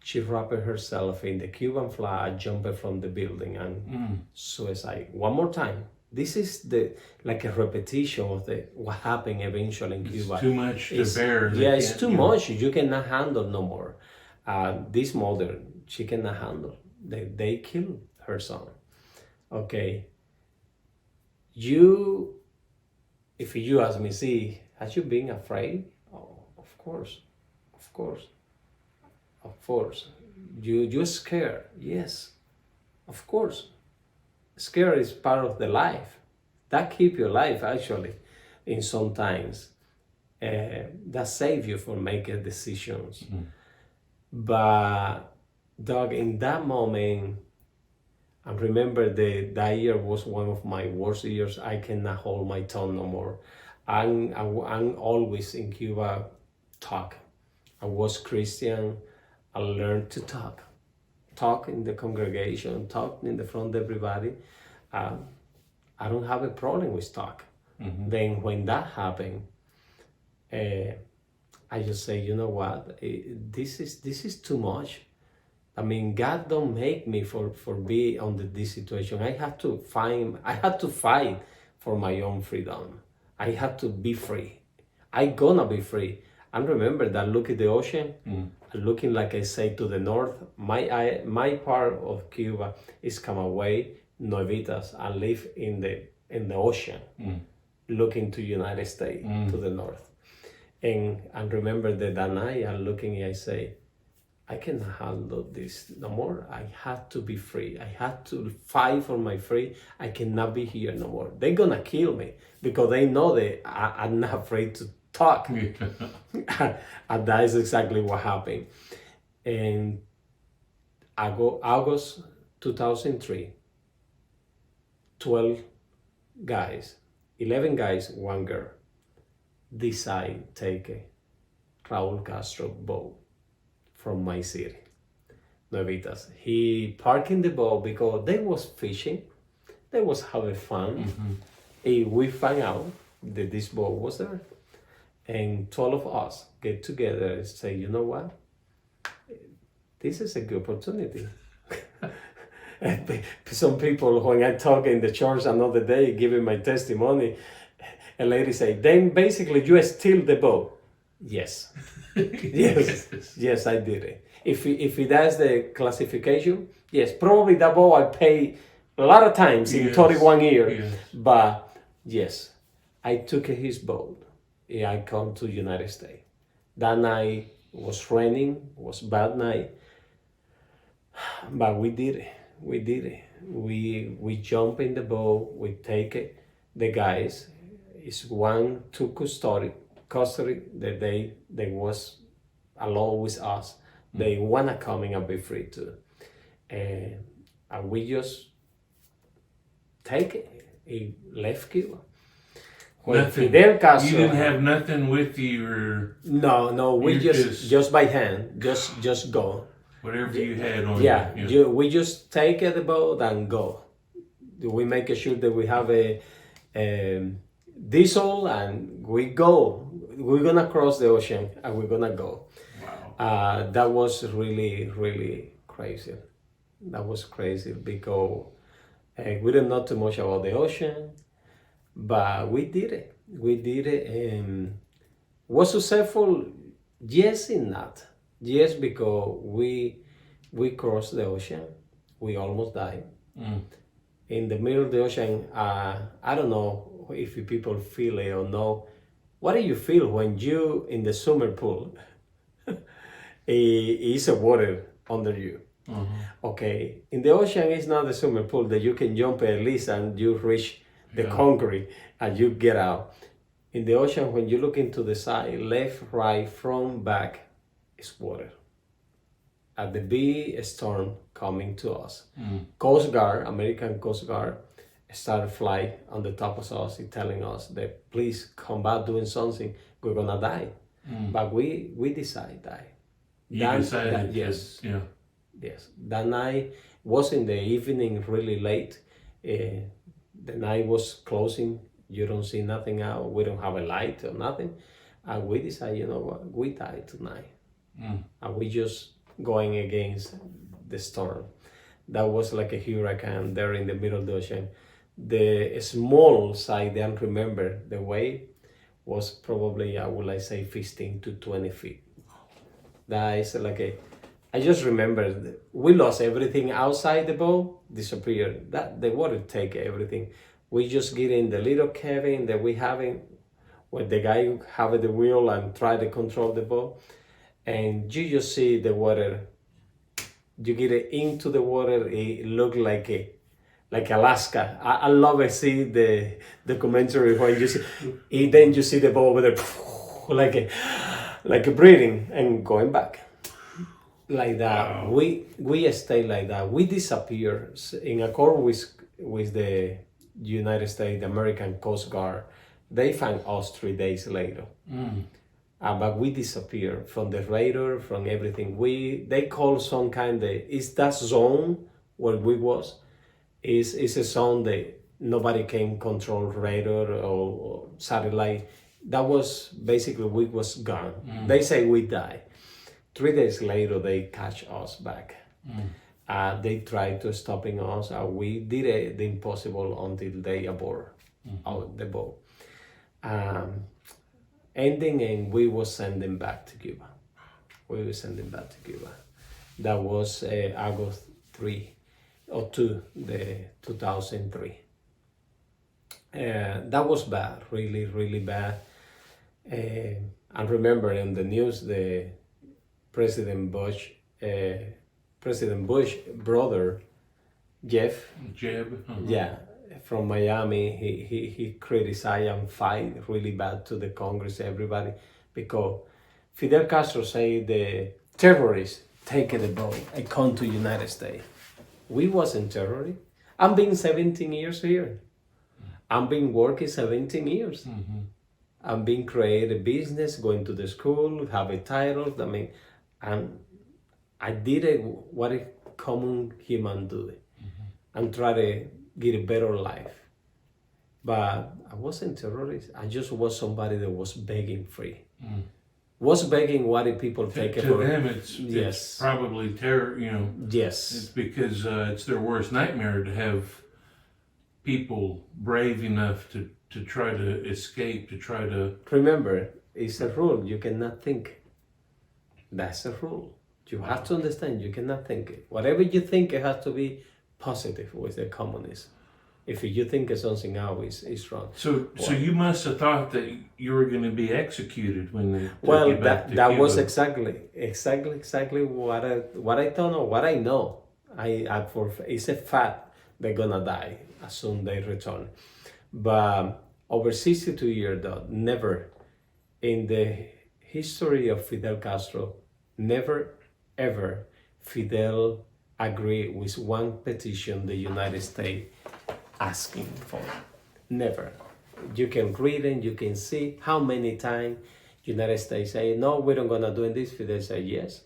S1: she wrapped herself in the Cuban flag, jumped from the building, and suicide. One more time. This is like a repetition of what happened eventually in Cuba.
S2: It's too much to bear.
S1: Yeah, it's too much. You cannot handle no more. This mother, she cannot handle. They killed her son. Okay. If you ask me, see, has you been afraid? Oh, of course. You're scared. Yes, of course. Scare is part of the life. That keep your life actually in sometimes. That save you from making decisions. But Doug, in that moment, I remember that year was one of my worst years. I cannot hold my tongue no more. I'm always in Cuba talk. I was Christian. I learned to talk in the congregation, talk in the front of everybody. I don't have a problem with talk. Then when that happened, I just say, you know what, this is too much. I mean, God don't make me for be under this situation. I had to fight for my own freedom. I had to be free. I gonna be free. And remember that look at the ocean, looking like I say to the north. My part of Cuba is Camagüey, Nuevitas, and live in the ocean, looking to United States to the north. And remember that night I'm looking, I say, I cannot handle this no more. I had to be free. I had to fight for my free. I cannot be here no more. They're gonna kill me because they know that I'm not afraid to talk. And that is exactly what happened. And August 2003, 12 guys, 11 guys, one girl, decide take a Raul Castro boat from my city, Nuevitas. He parked in the boat because they was fishing, they was having fun. And we found out that this boat was there. And 12 of us get together and say, you know what? This is a good opportunity. Some people, when I talk in the church another day, giving my testimony, a lady say, then basically you steal the boat. Yes. Yes, I did it. If that's the classification, yes, probably that boat I pay a lot of times in 31 years. Yes. But yes, I took his boat. Yeah, I come to United States. That night was raining, was bad night, but we did it. We jump in the boat. We take it. The guys, it's 1-2 custody that they was along with us. They wanna come in and be free too, and we just take it. He left Cuba.
S2: Fidel Castro, you didn't have nothing with you, or
S1: no. We just by hand, just go.
S2: Whatever you had on.
S1: We just take the boat and go. We make sure that we have a diesel and we go. We're gonna cross the ocean and we're gonna go. Wow. That was really, really crazy. That was crazy because we didn't know too much about the ocean. But we did it, and was successful. Yes and not. Yes, because we crossed the ocean. We almost died. In the middle of the ocean. I don't know if people feel it or no. What do you feel when you in the summer pool? It's a water under you. Okay, in the ocean it's not the summer pool that you can jump at least and you reach the concrete and you get out. In the ocean, when you look into the side, left, right, front, back, is water. At the big storm coming to us, Coast Guard, American Coast Guard, started flying on the top of us, telling us that please come back doing something, we're gonna die. But we decided die.
S2: Decided,
S1: yes. Yeah. Yes. That night was in the evening, really late. The night was closing. You don't see nothing out. We don't have a light or nothing. And we decided, you know what? We die tonight. And we just going against the storm. That was like a hurricane there in the middle of the ocean. The small side, I don't remember the wave, was probably, I would like say 15 to 20 feet. That is like I just remember we lost everything outside the boat, disappeared. That the water take everything. We just get in the little cabin that we having, where the guy have the wheel and try to control the boat, and you just see the water. You get it into the water. It look like Alaska. I love it. See the documentary when you see, and then you see the boat over there, like a breathing and going back. Like that.
S2: Wow.
S1: We stay like that. We disappear in accord with the United States, the American Coast Guard. They found us 3 days later. But we disappear from the radar, from everything. They call some kind of, is that zone where we was, is a zone that nobody can control radar or satellite. That was basically, we was gone. They say we died. 3 days later, they catch us back. They tried to stopping us. We did the impossible until they abort out the boat. Ending, and we was sending back to Cuba. That was August 3 or 2, the 2003. That was bad, really, really bad. I remember in the news, the President Bush brother, Jeb, yeah, from Miami, he criticized and fight really bad to the Congress, everybody, because Fidel Castro say the terrorists take the boat and come to United States. We wasn't terrorists. I'm been 17 years here. I've been working 17 years. I've been create a business, going to the school, have a title. I mean, and I did what a common human do, and try to get a better life. But I wasn't terrorist. I just was somebody that was begging free. Was begging what the people take it
S2: to
S1: for.
S2: them, it's probably terror.
S1: Yes.
S2: It's because it's their worst nightmare to have people brave enough to try to escape, to try to.
S1: Remember, it's a rule. You cannot think. That's a rule. You have to understand. You cannot think it. Whatever you think, it has to be positive with the communists. If you think of something else, it's wrong.
S2: So you must have thought that you were going to be executed when they took you back to
S1: that
S2: Cuba.
S1: was exactly what I don't know, what I know. It's a fact they're gonna die as soon they return. But over 62 years, though, never in the history of Fidel Castro, never ever Fidel agreed with one petition the United States asking for. Never. You can read and you can see how many times United States say, no, we're not gonna do this. Fidel say yes.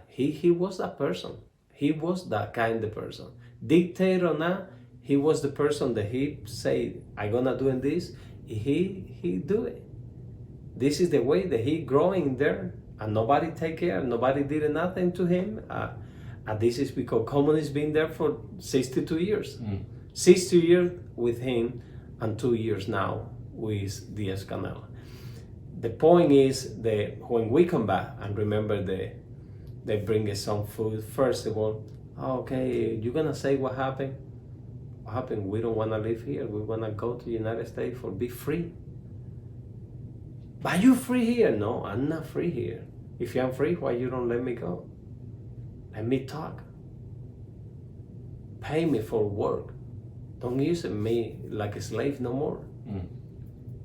S1: He was that person. He was that kind of person. Dictator or not, he was the person that he say, I'm gonna do this. He do it. This is the way that he growing there, and nobody take care, nobody did nothing to him. And this is because communists been there for 62 years. 60 years with him and 2 years now with Diaz-Canel. The point is that when we come back and remember they bring us some food, first of all, okay, you're gonna say what happened? What happened? We don't wanna live here. We wanna go to the United States for be free. But you free here? No, I'm not free here. If I'm free, why you don't let me go? Let me talk. Pay me for work. Don't use me like a slave no more.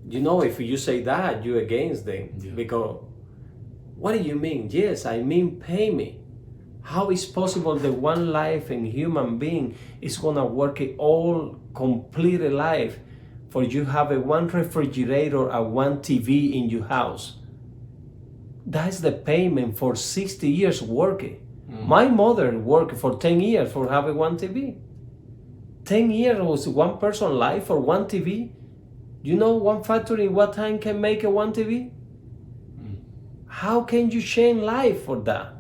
S1: You know, if you say that, you're against them. Yeah. Because, what do you mean? Yes, I mean pay me. How is possible that one life and human being is gonna work it all complete life for you have a one refrigerator and one TV in your house? That's the payment for 60 years working. My mother worked for 10 years for having one TV. 10 years was one person life for one TV. You know one factory in what time can make a one TV? How can you change life for that?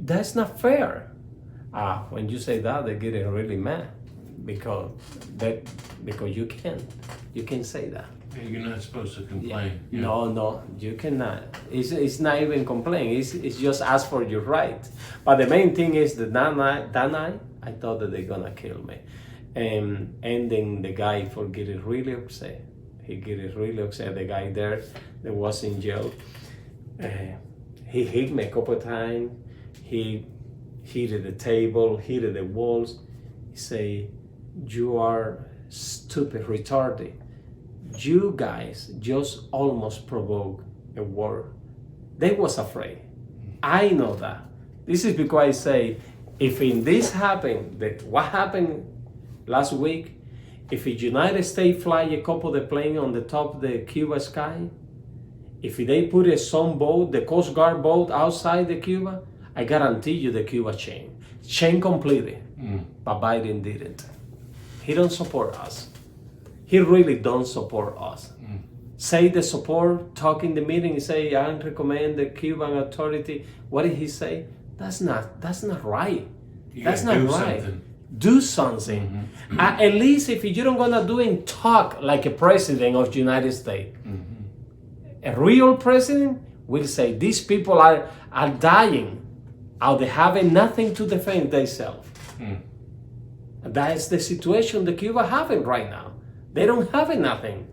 S1: that's not fair. When you say that, they get really mad because you can say that.
S2: Yeah, you're not supposed to complain.
S1: Yeah. No, you cannot. It's not even complain. It's just ask for your right. But the main thing is that night, I thought that they're gonna kill me, and then the guy for getting really upset. He get really upset. The guy there that was in jail. He hit me a couple of times. He hit the table, hit the walls. He say, "You are stupid, retarded. You guys just almost provoked a war." They was afraid. I know that. This is because I say, if in this happened, what happened last week, if the United States fly a couple of the plane on the top of the Cuba sky, if they put some boat, the Coast Guard boat outside the Cuba, I guarantee you the Cuba change completely. But Biden didn't. He don't support us. He really don't support us. Say the support, talk in the meeting, say, I recommend the Cuban authority. What did he say? That's not right. That's not right.
S2: Something.
S1: Do something. At least if you don't gonna do it, talk like a president of the United States. A real president will say, these people are dying out there having nothing to defend themselves. That is the situation that Cuba having right now. They don't have nothing.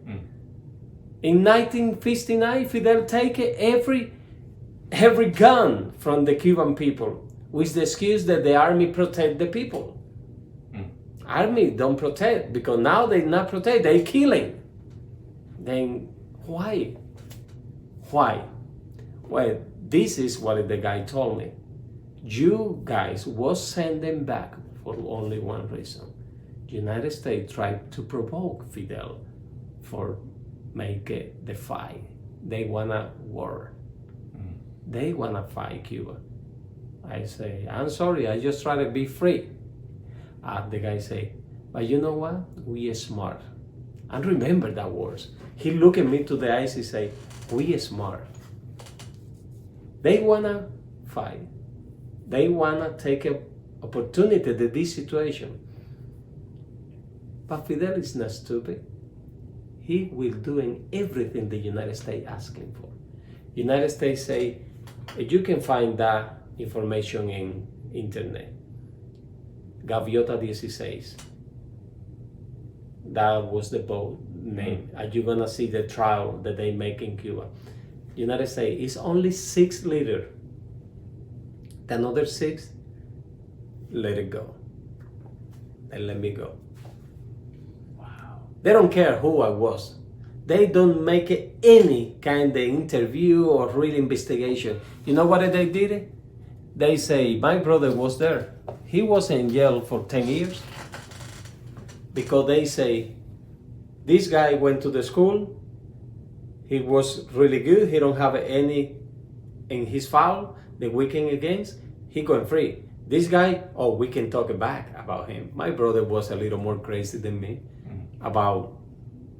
S1: In 1959, Fidel take every gun from the Cuban people with the excuse that the army protect the people. Army don't protect because now they not protect, they killing. Then why? Why? Well, this is what the guy told me. You guys was sending back for only one reason. United States tried to provoke Fidel for make it the fight. They wanna war. They wanna fight Cuba. I say, I'm sorry, I just try to be free. The guy say, but you know what? We are smart. And remember that words. He look at me to the eyes, he say, we are smart. They wanna fight. They wanna take an opportunity to this situation. But Fidel is not stupid. He will do everything the United States asking for. United States say, you can find that information in internet. Gaviota 16. That was the boat name. Are you gonna see the trial that they make in Cuba? United States is only 6 liters. The another 6, let it go. And let me go. Wow. They don't care who I was. They don't make any kind of interview or real investigation. You know what they did? They say, my brother was there. He was in jail for 10 years. Because they say, this guy went to the school. He was really good. He don't have any in his file. The weekend against, he going free. This guy, oh, we can talk back about him. My brother was a little more crazy than me about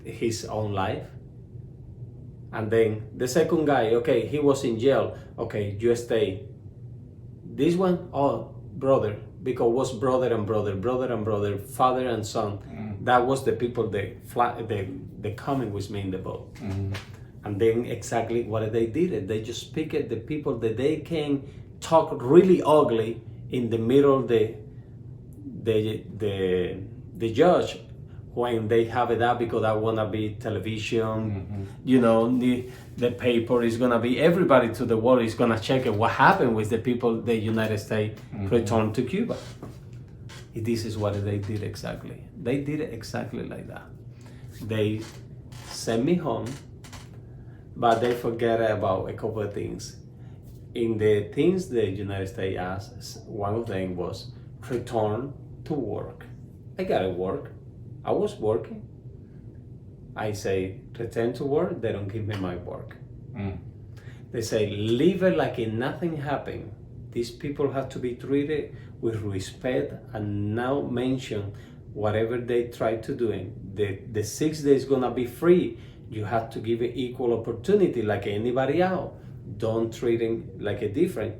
S1: his own life. And then the second guy, okay, he was in jail. Okay, you stay. This one, oh, brother, because was brother and brother, father and son. That was the people that coming with me in the boat. And then exactly what they did, they just picked the people that they can talk really ugly in the middle of the judge when they have it up because I wanna be television, you know, the paper is gonna be, everybody to the world is gonna check it, what happened with the people the United States returned to Cuba. This is what they did exactly. They did it exactly like that. They sent me home, but they forget about a couple of things. In the things the United States asked, one of them was return to work. I gotta work. I was working. I say, return to work, they don't give me my work. They say, leave it like if nothing happened. These people have to be treated with respect and now mention whatever they try to do. The 6 days gonna be free. You have to give it equal opportunity like anybody else. Don't treat them like a different.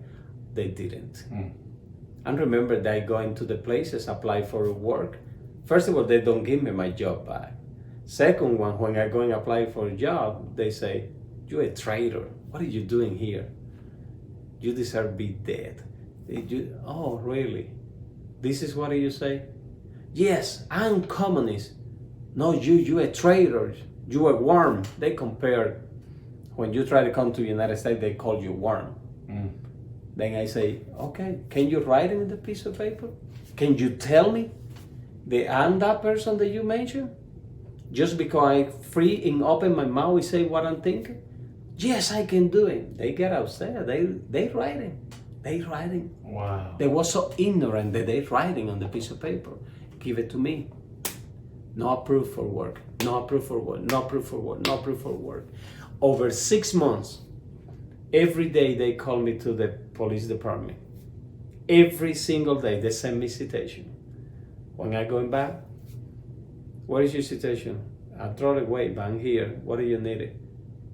S1: they didn't. And remember that going to the places, apply for work. First of all, they don't give me my job back. Second one, when I go and apply for a job, they say, you're a traitor. What are you doing here? You deserve to be dead. Oh, really? This is what you say? Yes, I'm communist. No, you're a traitor. You're a worm. They compare, when you try to come to the United States, they call you worm. Then I say, okay, can you write it in the piece of paper? Can you tell me that I'm that person that you mentioned? Just because I'm free and open my mouth and say what I'm thinking? Yes, I can do it. They get upset. They writing. They writing.
S2: Wow.
S1: They were so ignorant that they writing on the piece of paper. Give it to me. No approved for work. No approved for work. No approved for work. No approved for work. Over 6 months, every day they call me to the police department. Every single day they send me citation. When I going back, what is your citation? I throw it away, but I'm here. What do you need?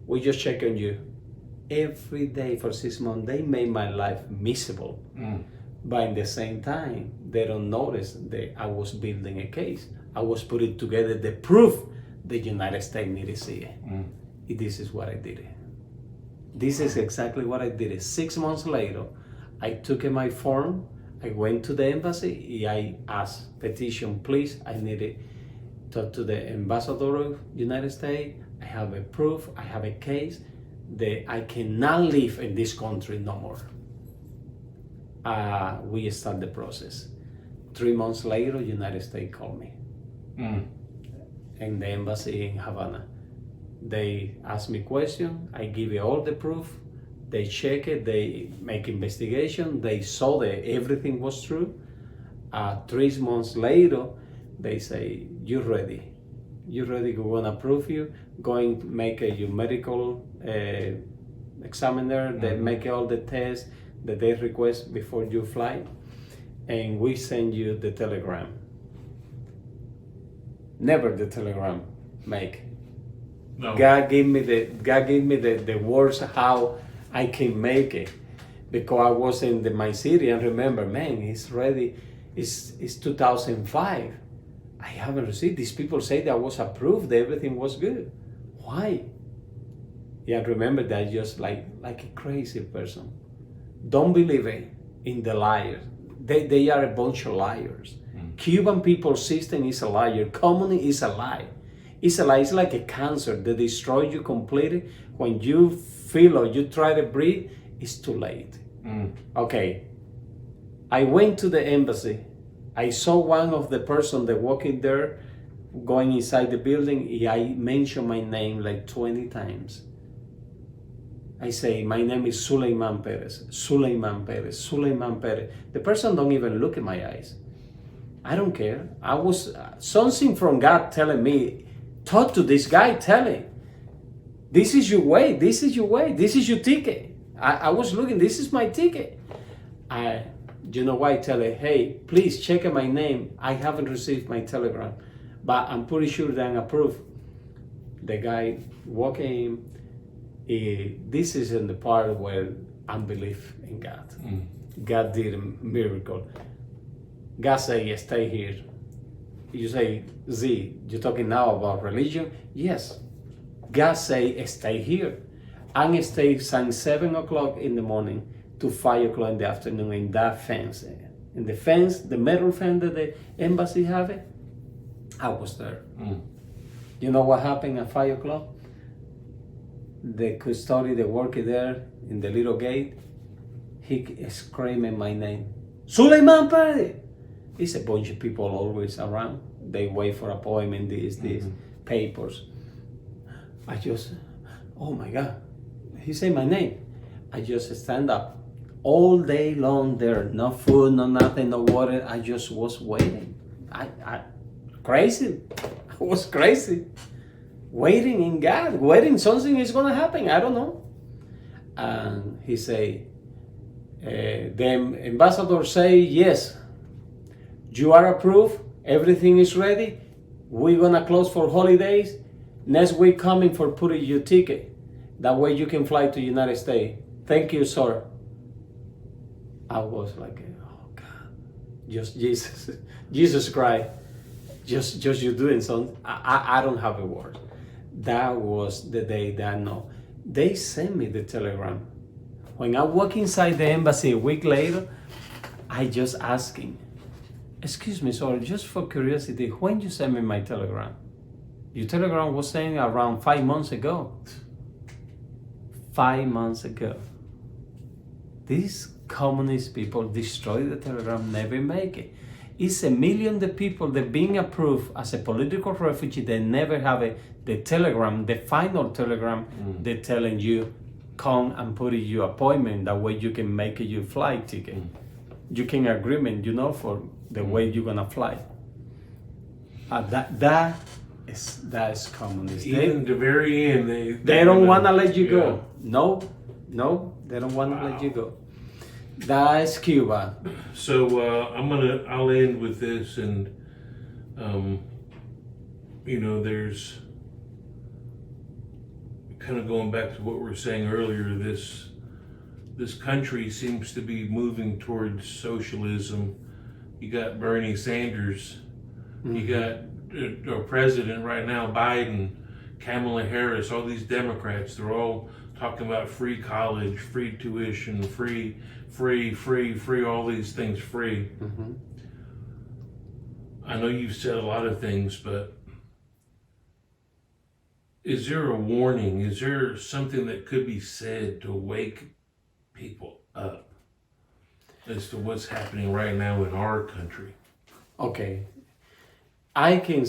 S1: We just check on you. Every day for 6 months, they made my life miserable. But in the same time, they don't notice that I was building a case. I was putting together the proof the United States needed to see it. This is what I did. This is exactly what I did. 6 months later, I took my form, I went to the embassy, I asked petition, please, I need to talk to the ambassador of United States. I have a proof, I have a case that I cannot live in this country no more. We start the process. 3 months later, United States called me. In the embassy in Havana. They ask me questions, I give you all the proof, they check it, they make investigation, they saw that everything was true. 3 months later, they say, you're ready. You're ready, we're gonna approve you, going to make your medical examiner, they make all the tests that they request before you fly, and we send you the telegram. Never the telegram make.
S2: No.
S1: God gave me the words how I can make it, because I was in my city and remember, man, it's ready. It's 2005. I haven't received. These people say that I was approved. Everything was good. Why? Yeah, remember that just like a crazy person. Don't believe in the liars. They are a bunch of liars. Cuban people system is a liar. Communist is a lie. It's a lie. It's like a cancer that destroys you completely. When you feel or you try to breathe, it's too late. Okay. I went to the embassy. I saw one of the person that walking there, going inside the building. I mentioned my name like 20 times. I say, my name is Zuleyman Perez, Zuleyman Perez, Zuleyman Perez. The person don't even look in my eyes. I don't care. I was something from God telling me, talk to this guy, tell him, this is your way, this is your way, this is your ticket. I was looking, this is my ticket. You know why? I tell her, hey, please check my name. I haven't received my telegram, but I'm pretty sure that I'm approved. The guy walking in, this is in the part where unbelief in God. God did a miracle. God say, stay here. You say, Z, you're talking now about religion? Yes. God say, stay here. And stay since 7 o'clock in the morning to 5 o'clock in the afternoon in that fence. In the fence, the metal fence that the embassy have it, I was there. You know what happened at 5 o'clock? The custodian, the worker there in the little gate, he screaming my name. Zuleyman Perez! It's a bunch of people always around. They wait for appointment, this, papers. I just, oh my God. He said my name. I just stand up. All day long there, no food, no nothing, no water. I just was waiting. Crazy. I was crazy. Waiting in God, waiting something is gonna happen. I don't know. And he say, the ambassador say, yes, you are approved. Everything is ready. We're gonna close for holidays. Next week coming for putting your ticket. That way you can fly to United States. Thank you, sir. I was like, oh God, just Jesus, Jesus Christ, just you doing something. I don't have a word. That was the day that no, they sent me the telegram. When I walk inside the embassy a week later, I just asking, excuse me, sorry, just for curiosity, when you sent me my telegram? Your telegram was saying around 5 months ago. 5 months ago. These communist people destroy the telegram, never make it. It's a million the people that being approved as a political refugee, they never have the telegram, the final telegram, they're telling you, come and put in your appointment, that way you can make your flight ticket. You can agreement, for the way you're gonna fly. That is communist.
S2: Even at the very end,
S1: they don't wanna let you go. No, they don't wanna let you go. That's Cuba.
S2: So I'll end with this, and there's kind of going back to what we were saying earlier. This country seems to be moving towards socialism. You got Bernie Sanders, you got our president right now, Biden, Kamala Harris, all these Democrats. They're all talking about free college, free tuition, free, all these things free. I know you've said a lot of things, but is there a warning? Is there something that could be said to wake people up as to what's happening right now in our country?
S1: Okay. I can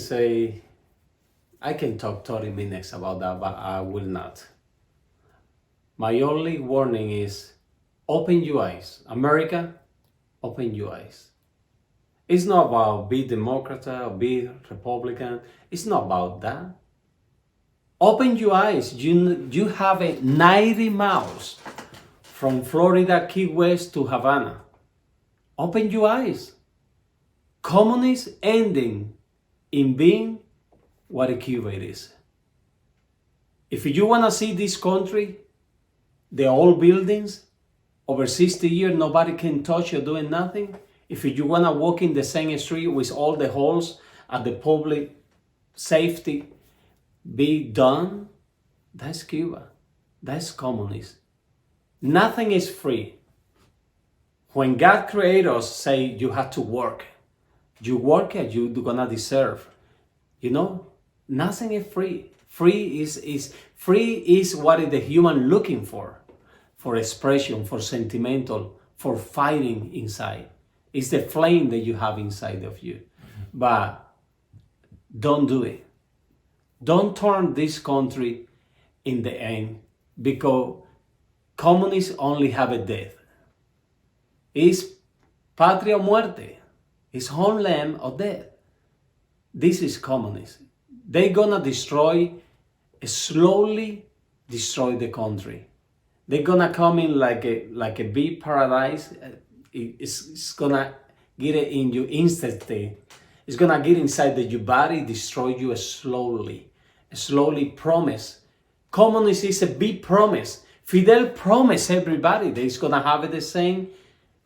S1: talk 30 minutes about that, but I will not. My only warning is open your eyes. America, open your eyes. It's not about be Democrat or be Republican. It's not about that. Open your eyes. You have 90 miles from Florida, Key West to Havana. Open your eyes. Communism ending in being what a Cuba it is. If you want to see this country, the old buildings, over 60 years, nobody can touch you doing nothing. If you want to walk in the same street with all the holes at the public safety be done, that's Cuba. That's communism. Nothing is free. When God created us, say you have to work. You work and you're gonna deserve. Nothing is free. Free is what is the human looking for expression, for sentimental, for fighting inside. It's the flame that you have inside of you. But don't do it. Don't turn this country in the end, because communists only have a death. It's patria o muerte. It's homeland or death. This is communism. They're gonna slowly destroy the country. They're gonna come in like a big paradise. It's gonna get it in you instantly. It's gonna get inside your body, destroy you slowly. Slowly promise. Communism is a big promise. Fidel promised everybody that he's gonna have the same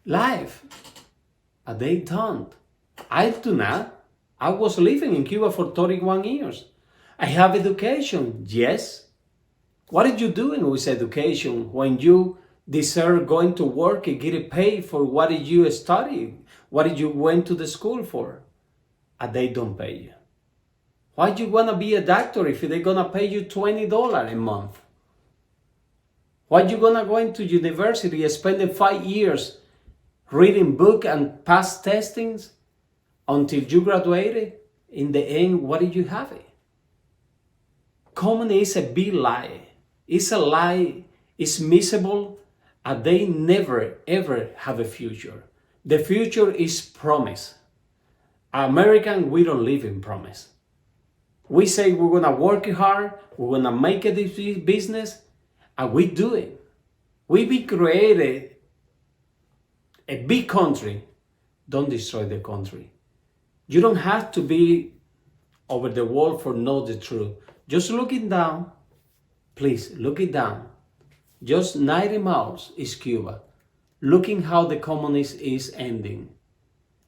S1: life. But they don't. I do not. I was living in Cuba for 31 years. I have education, yes. What are you doing with education when you deserve going to work and get paid for what did you study? What did you went to the school for? And they don't pay you. Why do you want to be a doctor if they're going to pay you $20 a month? Why you going to go into university and spend 5 years reading book and pass testings until you graduated? In the end, what did you have it? Communism is a big lie. It's a lie. It's miserable. And they never, ever have a future. The future is promise. American, we don't live in promise. We say we're going to work hard, we're going to make a business, and we do it. We be created a big country. Don't destroy the country. You don't have to be over the wall for know the truth. Just look it down. Please, look it down. Just 90 miles is Cuba. looking how the communism is ending.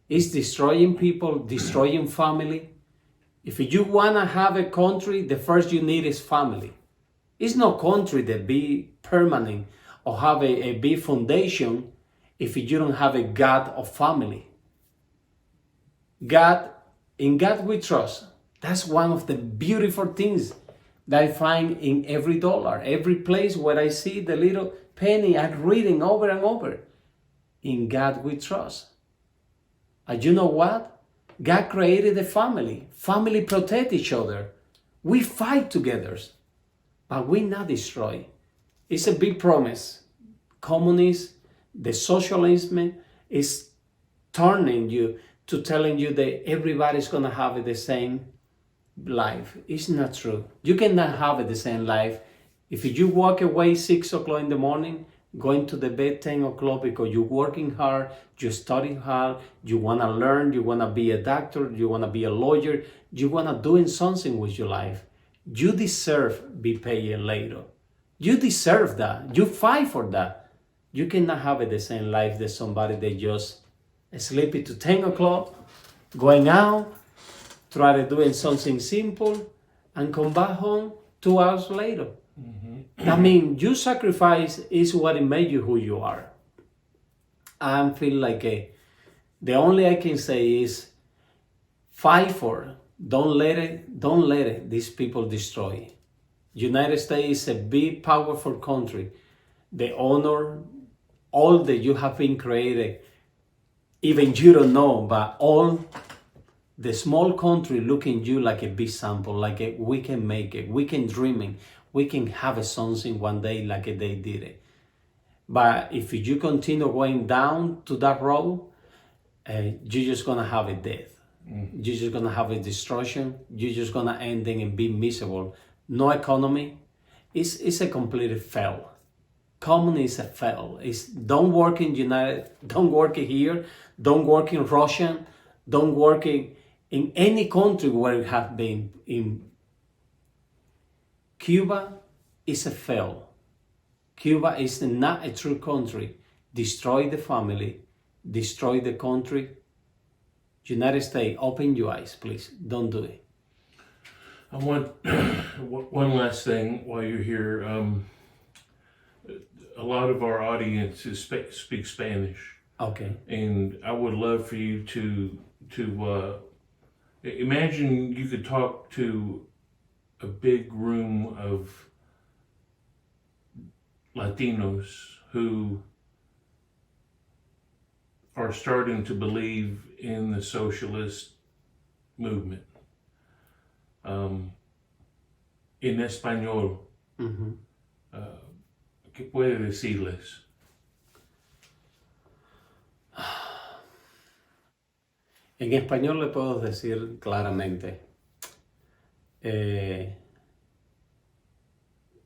S1: It's destroying people, destroying family. If you want to have a country, the first you need is family. It's no country that be permanent or have a big foundation if you don't have a God of family. In God we trust. That's one of the beautiful things that I find in every dollar. Every place where I see the little penny, I'm reading over and over. In God we trust. And you know what? God created a family. Family protect each other. We fight together, but we not destroy. It's a big promise. Communism, the socialism is turning you to telling you that everybody's going to have the same life. It's not true. You cannot have the same life. If you walk away 6 o'clock in the morning, going to the bed 10 o'clock because you're working hard, you're studying hard, you want to learn, you want to be a doctor, you want to be a lawyer, you want to do something with your life, you deserve be paid later. You deserve that. You fight for that. You cannot have the same life that somebody that just sleepy to 10 o'clock, going out, try to do something simple, and come back home 2 hours later. I mean, your sacrifice is what it made you who you are. I feel like the only I can say is fight for. Don't let it these people destroy. United States is a big, powerful country. The honor, all that you have been created, even you don't know, but all the small country looking you like a big sample, like we can make it, we can dream it, we can have something one day like they did it. But if you continue going down to that road, you're just gonna have a death. You're just gonna have a destruction. You're just gonna end and be miserable. No economy. It's a complete fail. Communism is a fail. It's don't work in United, don't work here, don't work in Russia, don't work in any country where it have been. In Cuba is a fail. Cuba is not a true country. Destroy the family, destroy the country. United States, open your eyes, please. Don't do it.
S2: I want one last thing while you're here. A lot of our audience speak Spanish.
S1: Okay.
S2: And I would love for you to imagine you could talk to a big room of Latinos who are starting to believe in the socialist movement. En español, ¿qué puede decirles?
S1: En español le puedo decir claramente,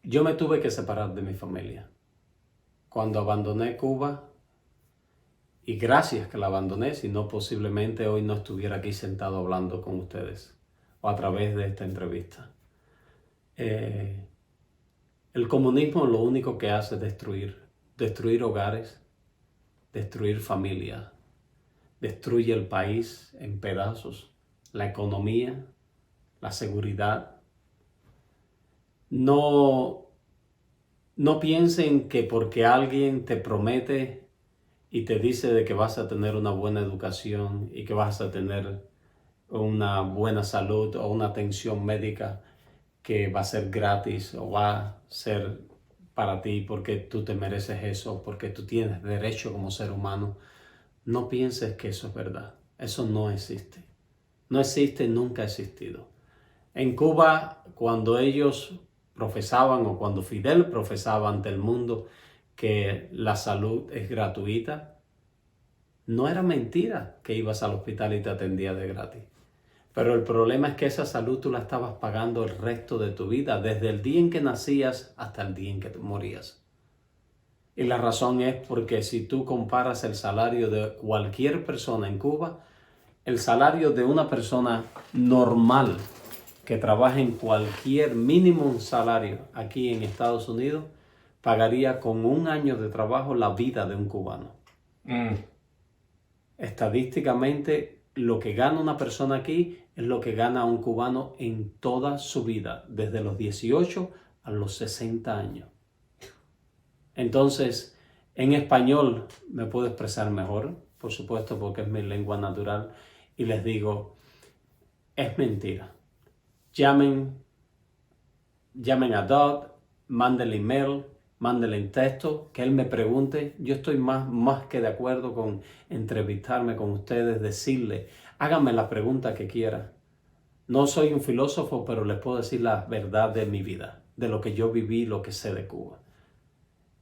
S1: yo me tuve que separar de mi familia. Cuando abandoné Cuba, y gracias que la abandoné, si no posiblemente hoy no estuviera aquí sentado hablando con ustedes o a través de esta entrevista. El comunismo lo único que hace es destruir hogares, destruir familias, destruye el país en pedazos, la economía, la seguridad. No piensen que porque alguien te promete y te dice de que vas a tener una buena educación y que vas a tener una buena salud o una atención médica que va a ser gratis o va a ser para ti porque tú te mereces eso, porque tú tienes derecho como ser humano. No pienses que eso es verdad. Eso no existe. No existe, nunca ha existido. En Cuba, cuando ellos profesaban o cuando Fidel profesaba ante el mundo que la salud es gratuita, no era mentira que ibas al hospital y te atendía de gratis. Pero el problema es que esa salud tú la estabas pagando el resto de tu vida, desde el día en que nacías hasta el día en que te morías. Y la razón es porque si tú comparas el salario de cualquier persona en Cuba, el salario de una persona normal que trabaja en cualquier mínimo salario aquí en Estados Unidos, pagaría con un año de trabajo la vida de un cubano. Estadísticamente, lo que gana una persona aquí es lo que gana un cubano en toda su vida, desde los 18 a los 60 años. Entonces, en español me puedo expresar mejor, por supuesto, porque es mi lengua natural, y les digo, es mentira. Llamen a Doug, mándenle email, mándenle texto, que él me pregunte. Yo estoy más que de acuerdo con entrevistarme con ustedes, decirle, háganme la pregunta que quieran. No soy un filósofo, pero les puedo decir la verdad de mi vida, de lo que yo viví, lo que sé de Cuba.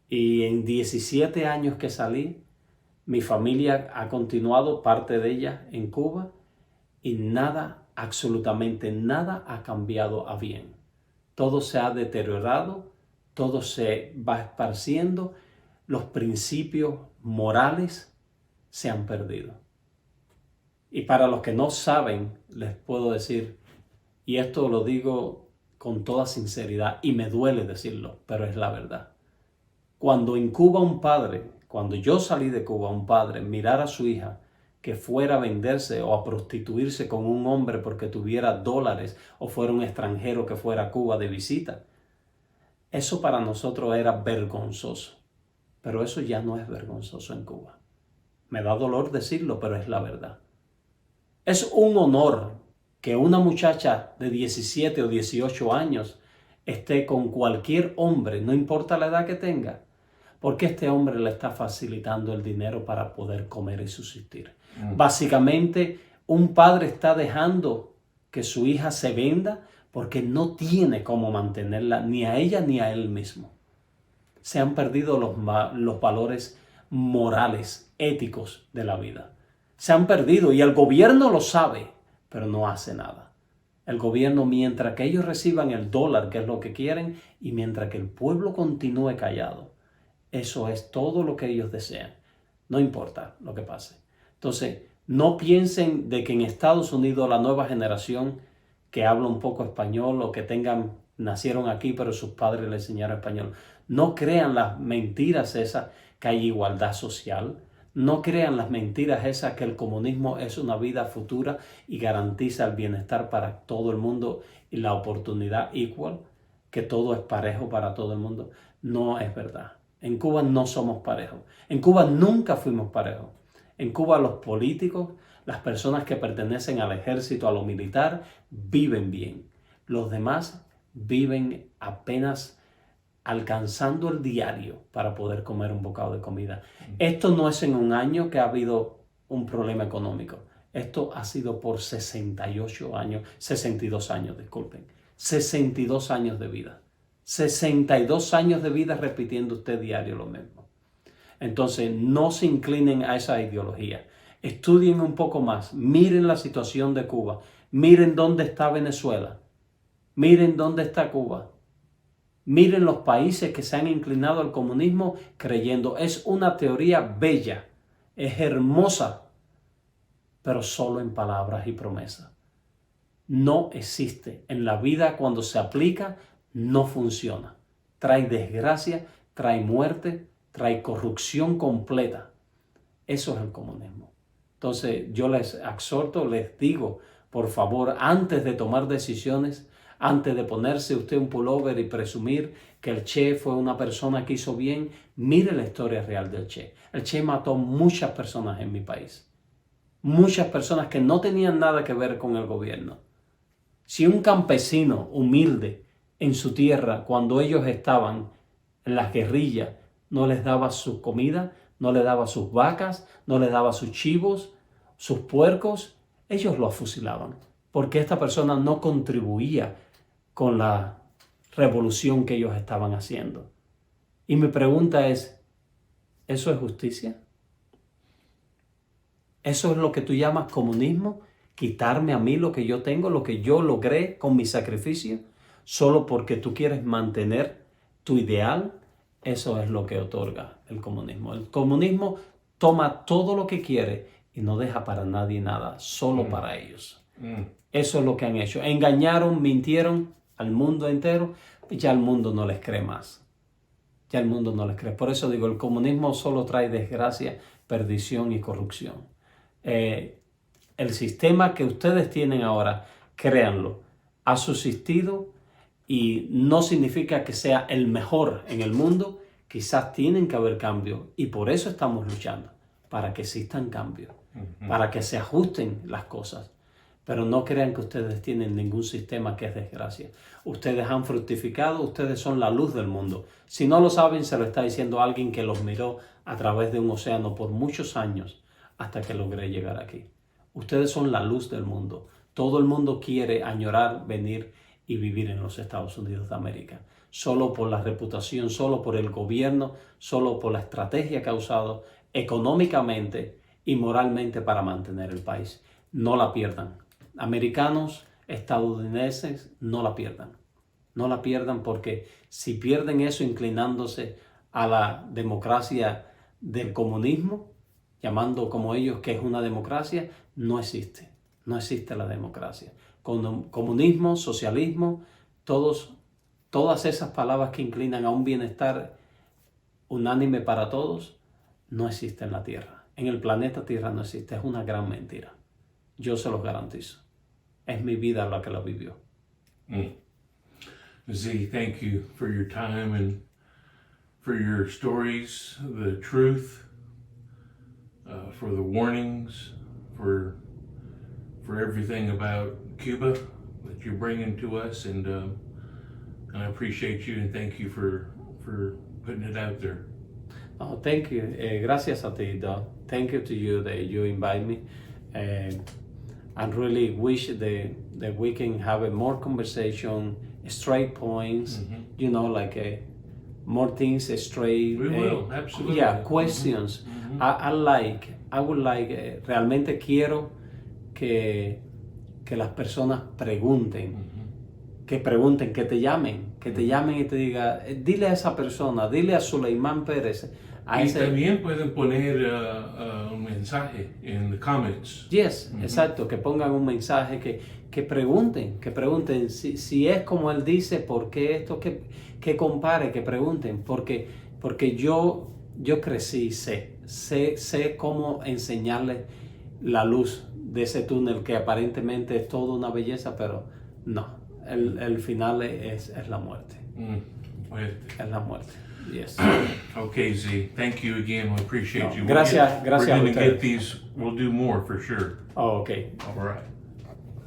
S1: Y en 17 años que salí, mi familia ha continuado, parte de ella, en Cuba, y nada, absolutamente nada ha cambiado a bien. Todo se ha deteriorado, todo se va esparciendo, los principios morales se han perdido. Y para los que no saben, les puedo decir, y esto lo digo con toda sinceridad, y me duele decirlo, pero es la verdad. Cuando en Cuba cuando yo salí de Cuba, un padre mirara a su hija que fuera a venderse o a prostituirse con un hombre porque tuviera dólares o fuera un extranjero que fuera a Cuba de visita, eso para nosotros era vergonzoso. Pero eso ya no es vergonzoso en Cuba. Me da dolor decirlo, pero es la verdad. Es un honor que una muchacha de 17 o 18 años esté con cualquier hombre, no importa la edad que tenga, porque este hombre le está facilitando el dinero para poder comer y subsistir. Básicamente, un padre está dejando que su hija se venda porque no tiene cómo mantenerla ni a ella ni a él mismo. Se han perdido los valores morales, éticos de la vida. Se han perdido y el gobierno lo sabe, pero no hace nada. El gobierno, mientras que ellos reciban el dólar, que es lo que quieren, y mientras que el pueblo continúe callado, eso es todo lo que ellos desean. No importa lo que pase. Entonces, no piensen de que en Estados Unidos la nueva generación que habla un poco español o que nacieron aquí pero sus padres les enseñaron español, no crean las mentiras esas que hay igualdad social. No crean las mentiras esas que el comunismo es una vida futura y garantiza el bienestar para todo el mundo y la oportunidad igual, que todo es parejo para todo el mundo. No es verdad. En Cuba no somos parejos. En Cuba nunca fuimos parejos. En Cuba los políticos, las personas que pertenecen al ejército, a lo militar, viven bien. Los demás viven apenas alcanzando el diario para poder comer un bocado de comida. Esto no es en un año que ha habido un problema económico. Esto ha sido por 62 años, disculpen. 62 años de vida. 62 años de vida repitiendo usted diario lo mismo. Entonces, no se inclinen a esa ideología. Estudien un poco más. Miren la situación de Cuba. Miren dónde está Venezuela. Miren dónde está Cuba. Miren los países que se han inclinado al comunismo creyendo. Es una teoría bella, es hermosa, pero solo en palabras y promesas. No existe. En la vida cuando se aplica, no funciona. Trae desgracia, trae muerte, trae corrupción completa. Eso es el comunismo. Entonces yo les exhorto, les digo, por favor, antes de tomar decisiones, antes de ponerse usted un pullover y presumir que el Che fue una persona que hizo bien, mire la historia real del Che. El Che mató muchas personas en mi país. Muchas personas que no tenían nada que ver con el gobierno. Si un campesino humilde en su tierra, cuando ellos estaban en las guerrillas, no les daba su comida, no les daba sus vacas, no les daba sus chivos, sus puercos, ellos lo fusilaban. Porque esta persona no contribuía con la revolución que ellos estaban haciendo. Y mi pregunta es, ¿eso es justicia? ¿Eso es lo que tú llamas comunismo? ¿Quitarme a mí lo que yo tengo, lo que yo logré con mi sacrificio? ¿Solo porque tú quieres mantener tu ideal? Eso es lo que otorga el comunismo. El comunismo toma todo lo que quiere y no deja para nadie nada, solo para ellos. Eso es lo que han hecho. Engañaron, mintieron al mundo entero, ya el mundo no les cree más. ya el mundo no les cree. Por eso digo, el comunismo solo trae desgracia, perdición y corrupción. El sistema que ustedes tienen ahora, créanlo, ha subsistido y no significa que sea el mejor en el mundo. Quizás tienen que haber cambios y por eso estamos luchando, para que existan cambios, para que se ajusten las cosas. Pero no crean que ustedes tienen ningún sistema que es desgracia. Ustedes han fructificado, ustedes son la luz del mundo. Si no lo saben, se lo está diciendo alguien que los miró a través de un océano por muchos años hasta que logré llegar aquí. Ustedes son la luz del mundo. Todo el mundo quiere añorar, venir y vivir en los Estados Unidos de América. Solo por la reputación, solo por el gobierno, solo por la estrategia que ha usado económicamente y moralmente para mantener el país. No la pierdan. Americanos, estadounidenses, no la pierdan. No la pierdan porque si pierden eso inclinándose a la democracia del comunismo, llamando como ellos que es una democracia, no existe. No existe la democracia. Comunismo, socialismo, todas esas palabras que inclinan a un bienestar unánime para todos, no existen en la Tierra. En el planeta Tierra no existe. Es una gran mentira. Yo se los garantizo. Es mi vida la que la vivió.
S2: Z, thank you for your time and for your stories, the truth, for the warnings, for everything about Cuba that you're bringing to us, and I appreciate you and thank you for putting it out there.
S1: Oh, thank you. Gracias a ti, Doc. Thank you to you that you invite me. I really wish that we can have a more conversation, straight points, you know, like more things straight.
S2: We will, absolutely.
S1: Yeah, questions. I would like, realmente quiero que las personas pregunten, que te llamen y te diga, dile a esa persona, dile a Zuleyman Perez.
S2: Y también pueden poner un mensaje en los comments.
S1: Yes, exacto, que pongan un mensaje, que pregunten si es como él dice, por qué esto, que compare, que pregunten, porque yo crecí, sé cómo enseñarles la luz de ese túnel que aparentemente es toda una belleza, pero no, el final es la muerte. Es la muerte. Yes.
S2: Okay, Z. Thank you again. We appreciate you.
S1: Gracias.
S2: We're going to get these. We'll do more for sure.
S1: Oh, okay.
S2: All right.